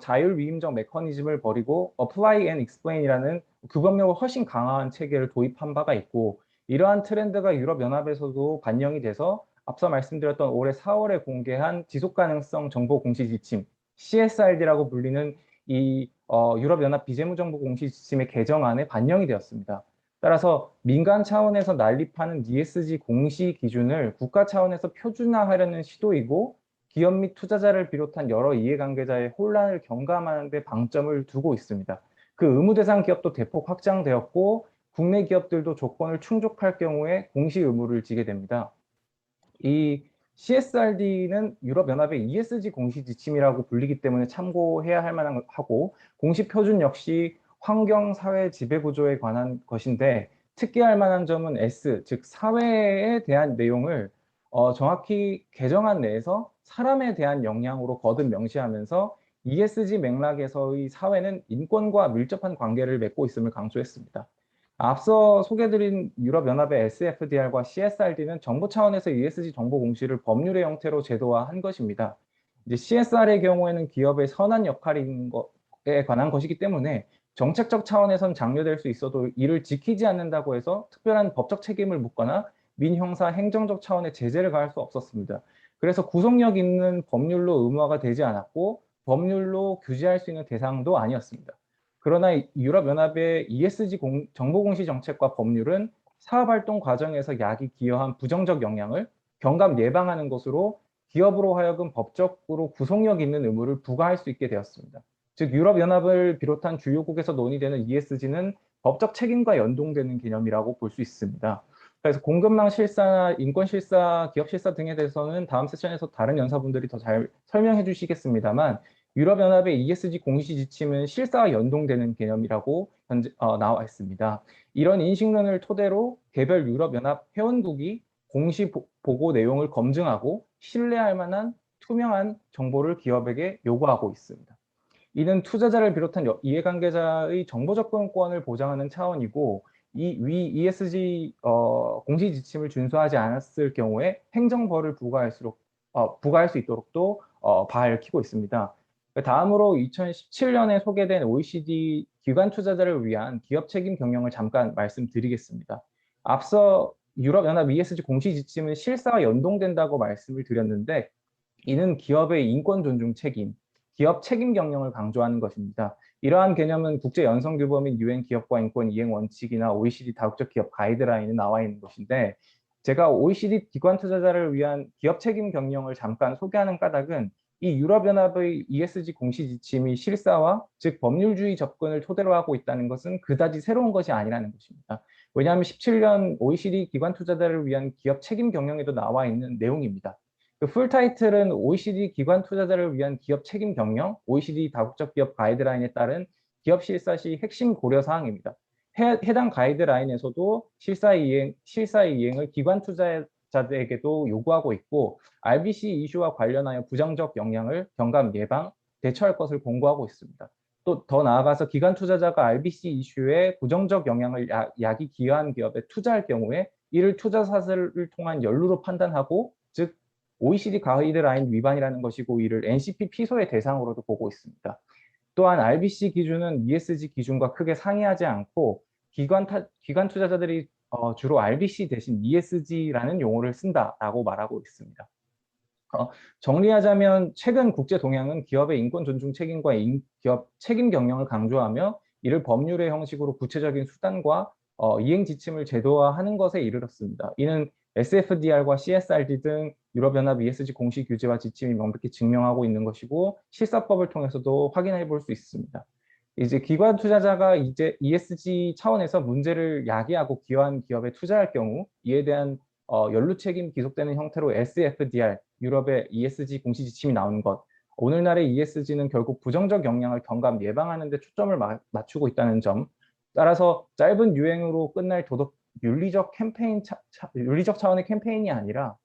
[SPEAKER 7] 자율 위임적 메커니즘을 버리고 apply and explain이라는 규범력을 훨씬 강화한 체계를 도입한 바가 있고, 이러한 트렌드가 유럽연합에서도 반영이 돼서 앞서 말씀드렸던 올해 4월에 공개한 지속가능성 정보 공시 지침 CSRD라고 불리는 이 유럽연합 비재무정보 공시 지침의 개정안에 반영이 되었습니다. 따라서 민간 차원에서 난립하는 ESG 공시 기준을 국가 차원에서 표준화하려는 시도이고, 기업 및 투자자를 비롯한 여러 이해관계자의 혼란을 경감하는 데 방점을 두고 있습니다. 그 의무 대상 기업도 대폭 확장되었고, 국내 기업들도 조건을 충족할 경우에 공시 의무를 지게 됩니다. 이 CSRD는 유럽연합의 ESG 공시 지침이라고 불리기 때문에 참고해야 할 만한 하고, 공시 표준 역시 환경, 사회, 지배 구조에 관한 것인데, 특기할 만한 점은 S, 즉 사회에 대한 내용을 정확히 개정안 내에서 사람에 대한 영향으로 거듭 명시하면서 ESG 맥락에서의 사회는 인권과 밀접한 관계를 맺고 있음을 강조했습니다. 앞서 소개드린 유럽연합의 SFDR과 CSRD는 정부 차원에서 ESG 정보 공시를 법률의 형태로 제도화한 것입니다. 이제 CSR의 경우에는 기업의 선한 역할인 것에 관한 것이기 때문에 정책적 차원에선 장려될 수 있어도 이를 지키지 않는다고 해서 특별한 법적 책임을 묻거나 민형사 행정적 차원의 제재를 가할 수 없었습니다. 그래서 구속력 있는 법률로 의무화가 되지 않았고 법률로 규제할 수 있는 대상도 아니었습니다. 그러나 유럽연합의 ESG 정보공시 정책과 법률은 사업활동 과정에서 약이 기여한 부정적 영향을 경감 예방하는 것으로 기업으로 하여금 법적으로 구속력 있는 의무를 부과할 수 있게 되었습니다. 즉 유럽연합을 비롯한 주요국에서 논의되는 ESG는 법적 책임과 연동되는 개념이라고 볼 수 있습니다. 그래서 공급망 실사나 인권 실사, 기업 실사 등에 대해서는 다음 세션에서 다른 연사분들이 더 잘 설명해 주시겠습니다만, 유럽연합의 ESG 공시 지침은 실사와 연동되는 개념이라고 현재 나와 있습니다. 이런 인식론을 토대로 개별 유럽연합 회원국이 공시 보고 내용을 검증하고 신뢰할 만한 투명한 정보를 기업에게 요구하고 있습니다. 이는 투자자를 비롯한 이해관계자의 정보 접근권을 보장하는 차원이고, 위 ESG 공시 지침을 준수하지 않았을 경우에 행정벌을 부과할 수 있도록도 밝히고 있습니다. 다음으로 2017년에 소개된 OECD 기관 투자자를 위한 기업 책임 경영을 잠깐 말씀드리겠습니다. 앞서 유럽연합 ESG 공시 지침은 실사와 연동된다고 말씀을 드렸는데, 이는 기업의 인권 존중 책임, 기업 책임 경영을 강조하는 것입니다. 이러한 개념은 국제연성규범 및 유엔 기업과 인권 이행 원칙이나 OECD 다국적 기업 가이드라인에 나와 있는 것인데, 제가 OECD 기관 투자자를 위한 기업 책임 경영을 잠깐 소개하는 까닭은 이 유럽연합의 ESG 공시 지침이 실사화, 즉 법률주의 접근을 토대로 하고 있다는 것은 그다지 새로운 것이 아니라는 것입니다. 왜냐하면 17년 OECD 기관 투자자를 위한 기업 책임 경영에도 나와 있는 내용입니다. 그 풀타이틀은 OECD 기관 투자자를 위한 기업 책임 경영, OECD 다국적 기업 가이드라인에 따른 기업 실사 시 핵심 고려 사항입니다. 해당 가이드라인에서도 실사의 이행을 기관 투자자들에게도 요구하고 있고, RBC 이슈와 관련하여 부정적 영향을 경감 예방, 대처할 것을 공고하고 있습니다. 또 더 나아가서 기관 투자자가 RBC 이슈에 부정적 영향을 약이 기여한 기업에 투자할 경우에 이를 투자 사슬을 통한 연루로 판단하고, 즉 OECD 가이드라인 위반이라는 것이고, 이를 NCP 피소의 대상으로도 보고 있습니다. 또한 RBC 기준은 ESG 기준과 크게 상이하지 않고, 기관 투자자들이 주로 RBC 대신 ESG라는 용어를 쓴다라고 말하고 있습니다. 정리하자면 최근 국제 동향은 기업의 인권 존중 책임과 기업 책임 경영을 강조하며, 이를 법률의 형식으로 구체적인 수단과 이행 지침을 제도화하는 것에 이르렀습니다. 이는 SFDR과 CSRD 등 유럽연합 ESG 공시 규제와 지침이 명백히 증명하고 있는 것이고, 실사법을 통해서도 확인해 볼 수 있습니다. 이제 기관 투자자가 이제 ESG 차원에서 문제를 야기하고 기여한 기업에 투자할 경우 이에 대한 연루 책임 기속되는 형태로 SFDR, 유럽의 ESG 공시 지침이 나온 것, 오늘날의 ESG는 결국 부정적 영향을 경감 예방하는 데 초점을 맞추고 있다는 점, 따라서 짧은 유행으로 끝날 윤리적 차원의 캠페인이 아니라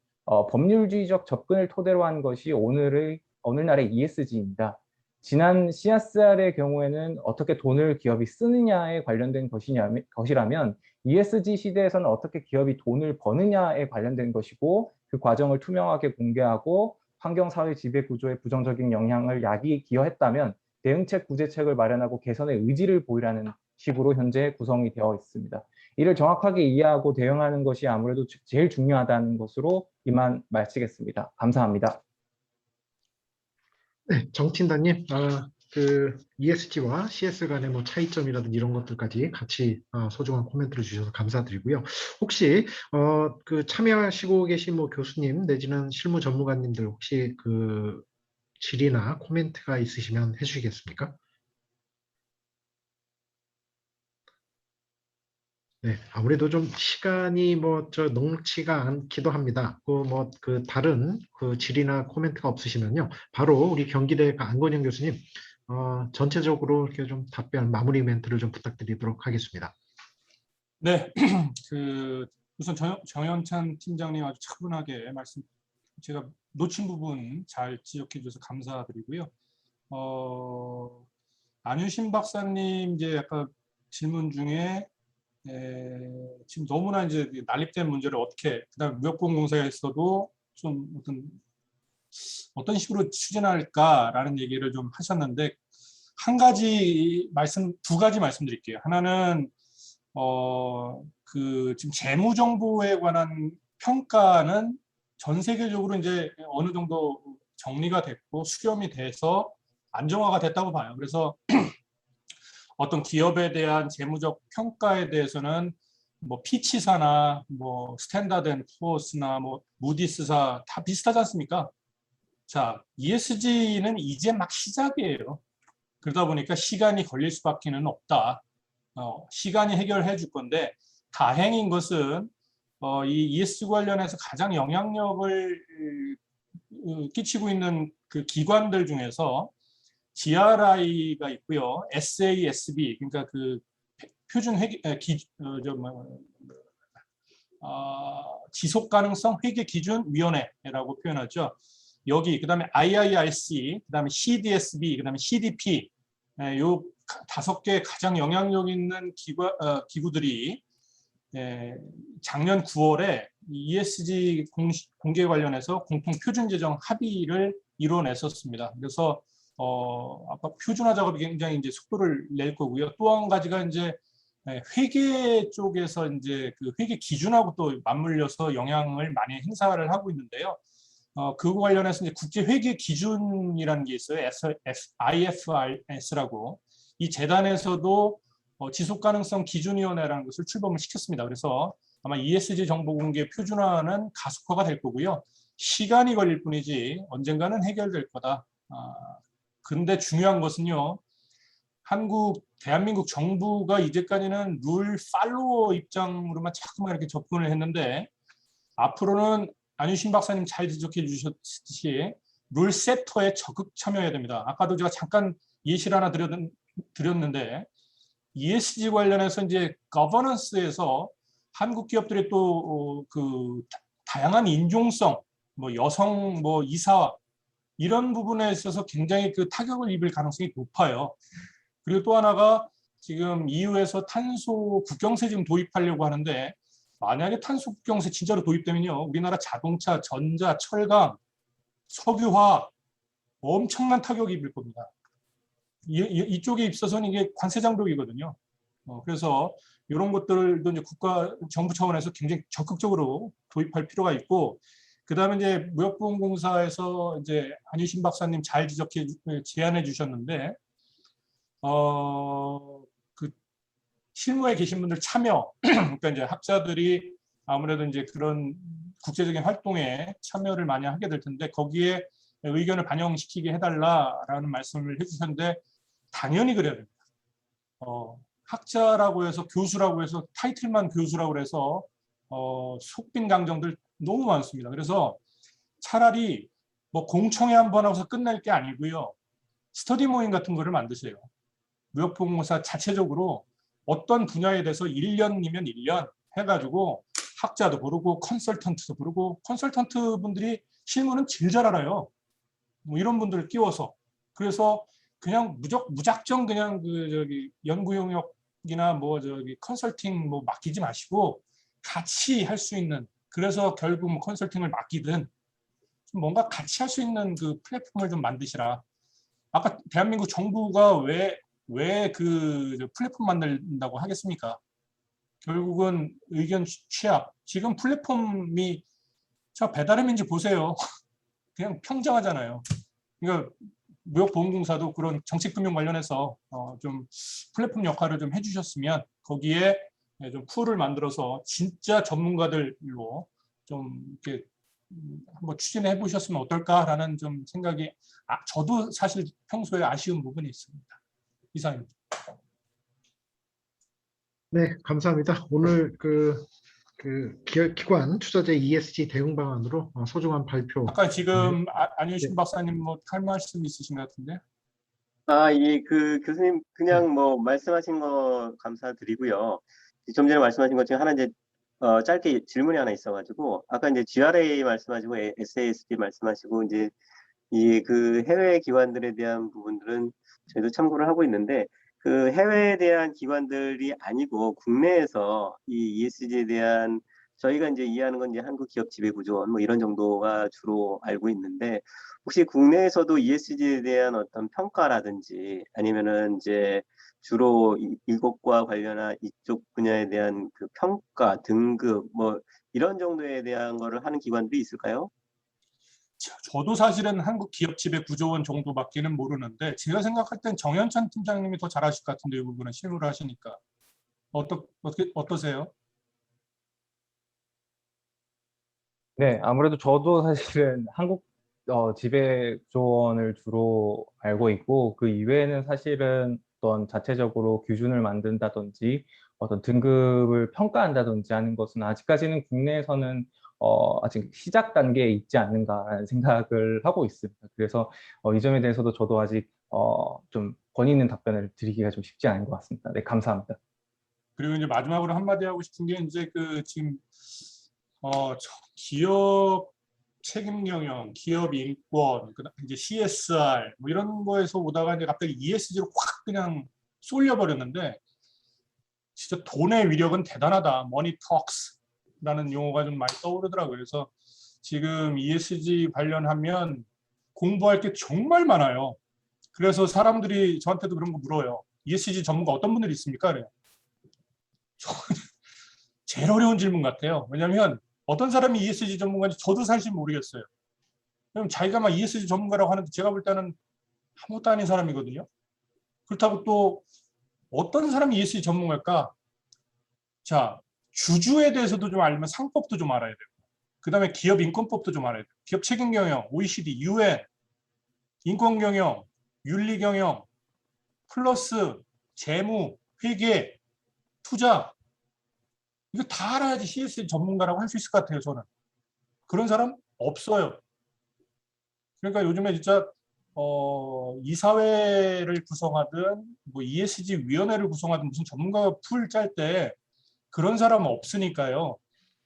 [SPEAKER 7] 법률주의적 접근을 토대로 한 것이 오늘날의 ESG입니다. 지난 CSR의 경우에는 어떻게 돈을 기업이 쓰느냐에 관련된 것이라면, ESG 시대에서는 어떻게 기업이 돈을 버느냐에 관련된 것이고, 그 과정을 투명하게 공개하고 환경사회 지배 구조에 부정적인 영향을 야기 기여했다면 대응책 구제책을 마련하고 개선의 의지를 보이라는 식으로 현재 구성이 되어 있습니다. 이를 정확하게 이해하고 대응하는 것이 아무래도 제일 중요하다는 것으로 이만 마치겠습니다. 감사합니다.
[SPEAKER 3] 네, 정팀장님, 그 ESG와 CS 간의 뭐 차이점이라든지 이런 것들까지 같이 소중한 코멘트를 주셔서 감사드리고요. 혹시 그 참여하시고 계신 뭐 교수님 내지는 실무 전문가님들 혹시 그 질의나 코멘트가 있으시면 해주시겠습니까? 네, 아무래도 좀 시간이 뭐 저 녹록치가 않기도 합니다. 그 다른 그 질의나 코멘트가 없으시면요, 바로 우리 경기대 그 안건영 교수님 전체적으로 이렇게 좀 답변 마무리 멘트를 좀 부탁드리도록 하겠습니다.
[SPEAKER 5] 네, 우선 정현찬 팀장님 아주 차분하게 제가 놓친 부분 잘 지적해 주셔서 감사드리고요. 안유신 박사님 이제 아까 질문 중에 지금 너무나 이제 난립된 문제를 어떻게, 그다음 무역공공사에서도 좀 어떤 식으로 추진할까라는 얘기를 좀 하셨는데, 두 가지 말씀드릴게요. 하나는 지금 재무 정보에 관한 평가는 전 세계적으로 이제 어느 정도 정리가 됐고 수렴이 돼서 안정화가 됐다고 봐요. 그래서 어떤 기업에 대한 재무적 평가에 대해서는 뭐 피치사나 뭐 스탠다드 앤 푸어스나 뭐 무디스사 다 비슷하지 않습니까? 자, ESG는 이제 막 시작이에요. 그러다 보니까 시간이 걸릴 수밖에는 없다. 시간이 해결해 줄 건데, 다행인 것은 이 ESG 관련해서 가장 영향력을 끼치고 있는 그 기관들 중에서 GRI가 있고요, SASB, 그러니까 그 표준 지속 가능성 회계 기준 위원회라고 표현하죠. 여기 그다음에 IIRC, 그다음에 CDSB, 그다음에 CDP, 요 5개 가장 영향력 있는 기구들이 작년 9월에 ESG 공개 관련해서 공통 표준 제정 합의를 이뤄냈었습니다. 그래서 아까 표준화 작업이 굉장히 이제 속도를 낼 거고요. 또 한 가지가 이제 회계 쪽에서 이제 그 회계 기준하고 또 맞물려서 영향을 많이 행사를 하고 있는데요. 그거 관련해서 이제 국제 회계 기준이라는 게 있어요. IFRS라고. 이 재단에서도 지속 가능성 기준위원회라는 것을 출범을 시켰습니다. 그래서 아마 ESG 정보 공개 표준화는 가속화가 될 거고요. 시간이 걸릴 뿐이지 언젠가는 해결될 거다. 근데 중요한 것은요, 대한민국 정부가 이제까지는 룰 팔로워 입장으로만 자꾸만 이렇게 접근을 했는데, 앞으로는 안유신 박사님 잘 지적해 주셨듯이 룰 세터에 적극 참여해야 됩니다. 아까도 제가 잠깐 예시를 하나 드렸는데, ESG 관련해서 이제 거버넌스에서 한국 기업들이 또 그 다양한 인종성, 뭐 여성, 뭐 이사 이런 부분에 있어서 굉장히 그 타격을 입을 가능성이 높아요. 그리고 또 하나가 지금 EU에서 탄소 국경세 지금 도입하려고 하는데, 만약에 탄소 국경세 진짜로 도입되면요, 우리나라 자동차, 전자, 철강, 석유화학 엄청난 타격이 입을 겁니다. 이쪽에 있어서는 이게 관세 장벽이거든요. 그래서 이런 것들도 이제 정부 차원에서 굉장히 적극적으로 도입할 필요가 있고, 그다음에 이제 무역보험공사에서 이제 안유신 박사님 잘 제안해 주셨는데, 그 실무에 계신 분들 참여, 그러니까 이제 학자들이 아무래도 이제 그런 국제적인 활동에 참여를 많이 하게 될 텐데, 거기에 의견을 반영시키게 해달라라는 말씀을 해주셨는데, 당연히 그래야 됩니다. 학자라고 해서, 교수라고 해서, 타이틀만 교수라고 해서 속빈 강정들 너무 많습니다. 그래서 차라리 뭐 공청회 한번 하고서 끝날 게 아니고요, 스터디 모임 같은 거를 만드세요. 무역보험공사 자체적으로 어떤 분야에 대해서 1년이면 1년 해가지고 학자도 부르고 컨설턴트도 부르고, 컨설턴트 분들이 실무는 제일 잘 알아요. 뭐 이런 분들을 끼워서, 그래서 그냥 무작정 그냥 연구 용역이나 뭐 컨설팅 뭐 맡기지 마시고 같이 할 수 있는, 그래서 결국 뭐 컨설팅을 맡기든 뭔가 같이 할 수 있는 그 플랫폼을 좀 만드시라. 아까 대한민국 정부가 왜 그 플랫폼 만든다고 하겠습니까? 결국은 의견 취합. 지금 플랫폼이, 저 배달의민지 보세요. 그냥 평정하잖아요. 그러니까 무역보험공사도 그런 정책금융 관련해서 좀 플랫폼 역할을 좀 해주셨으면, 거기에 좀 풀을 만들어서 진짜 전문가들로 좀 이렇게 한번 추진해 보셨으면 어떨까라는 좀 생각이, 저도 사실 평소에 아쉬운 부분이 있습니다. 이상입니다.
[SPEAKER 3] 네, 감사합니다. 오늘 기관 투자자 ESG 대응 방안으로 소중한 발표.
[SPEAKER 5] 아까 지금
[SPEAKER 3] 네.
[SPEAKER 5] 안효신 박사님 뭐 할 말씀 있으신 것 같은데.
[SPEAKER 6] 예, 교수님 그냥 뭐 말씀하신 거 감사드리고요. 좀 전에 말씀하신 것 중에 하나 이제 짧게 질문이 하나 있어가지고 아까 이제 GRA 말씀하시고 SASB 말씀하시고 이제 그 해외 기관들에 대한 부분들은 저희도 참고를 하고 있는데 그 해외에 대한 기관들이 아니고 국내에서 이 ESG에 대한 저희가 이제 이해하는 건 이제 한국 기업 지배구조원 뭐 이런 정도가 주로 알고 있는데 혹시 국내에서도 ESG에 대한 어떤 평가라든지 아니면은 이제 주로 이것과 관련한 이쪽 분야에 대한 그 평가, 등급 뭐 이런 정도에 대한 거를 하는 기관들이 있을까요?
[SPEAKER 5] 저도 사실은 한국 기업 지배 구조원 정도밖에는 모르는데 제가 생각할 땐 정현찬 팀장님이 더 잘하실 것 같은데 이 부분은 실무를 하시니까 어떠세요?
[SPEAKER 7] 네, 아무래도 저도 사실은 한국 지배구조원을 주로 알고 있고 그 이외에는 사실은 어떤 자체적으로 기준을 만든다든지 어떤 등급을 평가한다든지 하는 것은 아직까지는 국내에서는 아직 시작 단계에 있지 않는가라는 생각을 하고 있습니다. 그래서 이 점에 대해서도 저도 아직 좀 권위 있는 답변을 드리기가 좀 쉽지 않은 것 같습니다. 네, 감사합니다.
[SPEAKER 5] 그리고 이제 마지막으로 한마디 하고 싶은 게 이제 지금 기업 책임 경영, 기업 인권, 그다음 이제 CSR 뭐 이런 거에서 오다가 이제 갑자기 ESG로 확 그냥 쏠려 버렸는데 진짜 돈의 위력은 대단하다. Money talks라는 용어가 좀 많이 떠오르더라고요. 그래서 지금 ESG 관련하면 공부할 게 정말 많아요. 그래서 사람들이 저한테도 그런 거 물어요. ESG 전문가 어떤 분들이 있습니까? 그래요. 제일 어려운 질문 같아요. 왜냐하면 어떤 사람이 ESG 전문가인지 저도 사실 모르겠어요. 그럼 자기가 막 ESG 전문가라고 하는데 제가 볼 때는 아무것도 아닌 사람이거든요. 그렇다고 또 어떤 사람이 ESG 전문가일까? 자, 주주에 대해서도 좀 알면 상법도 좀 알아야 되고 그 다음에 기업 인권법도 좀 알아야 돼요. 기업 책임 경영, OECD, UN, 인권 경영, 윤리 경영, 플러스 재무, 회계, 투자 이거 다 알아야지 CSG 전문가라고 할 수 있을 것 같아요. 저는. 그런 사람 없어요. 그러니까 요즘에 진짜 이사회를 구성하든 뭐 ESG 위원회를 구성하든 무슨 전문가 풀 짤 때 그런 사람은 없으니까요.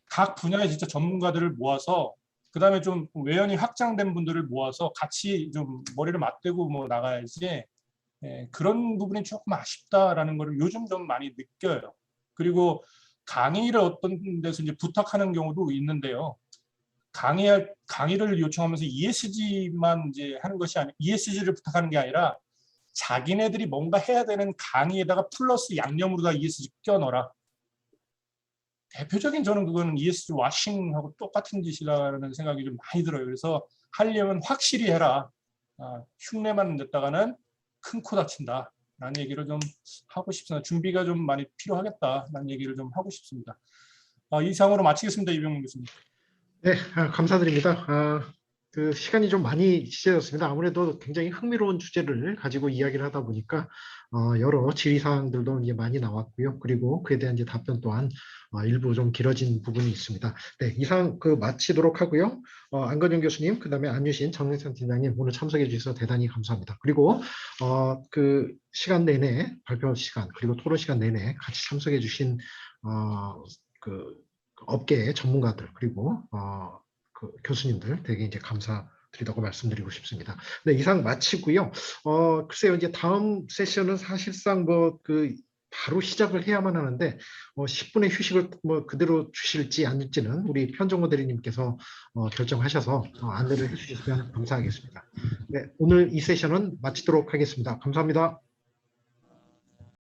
[SPEAKER 5] 각 분야의 진짜 전문가들을 모아서 그다음에 좀 외연이 확장된 분들을 모아서 같이 좀 머리를 맞대고 뭐 나가야지 그런 부분이 조금 아쉽다라는 걸 요즘 좀 많이 느껴요. 그리고 강의를 어떤 데서 이제 부탁하는 경우도 있는데요. 강의를 요청하면서 ESG만 이제 하는 것이 아니 ESG를 부탁하는 게 아니라 자기네들이 뭔가 해야 되는 강의에다가 플러스 양념으로다 ESG 껴넣어라. 대표적인 저는 그거는 ESG 와싱하고 똑같은 짓이라는 생각이 좀 많이 들어요. 그래서 하려면 확실히 해라. 흉내만 냈다가는 큰 코 다친다. 라는 얘기를 좀 하고 싶습니다. 준비가 좀 많이 필요하겠다라는 얘기를 좀 하고 싶습니다. 이상으로 마치겠습니다. 이병문 교수님.
[SPEAKER 3] 네, 감사드립니다. 시간이 좀 많이 지체졌습니다. 아무래도 굉장히 흥미로운 주제를 가지고 이야기를 하다 보니까 여러 질의사항들도 이제 많이 나왔고요. 그리고 그에 대한 이제 답변 또한 일부 좀 길어진 부분이 있습니다. 네, 이상 마치도록 하고요. 안건영 교수님, 그다음에 안유신, 정영찬 팀장님 오늘 참석해 주셔서 대단히 감사합니다. 그리고 그 시간 내내 발표 시간 그리고 토론 시간 내내 같이 참석해 주신 그 업계의 전문가들 그리고 교수님들 되게 이제 감사드리다고 말씀드리고 싶습니다. 네, 이상 마치고요. 글쎄요, 이제 다음 세션은 사실상 바로 시작을 해야만 하는데 10분의 휴식을 그대로 주실지 아닐지는 우리 편정호 대리님께서 결정하셔서 안내를 해주시면 감사하겠습니다. 네, 오늘 이 세션은 마치도록 하겠습니다. 감사합니다.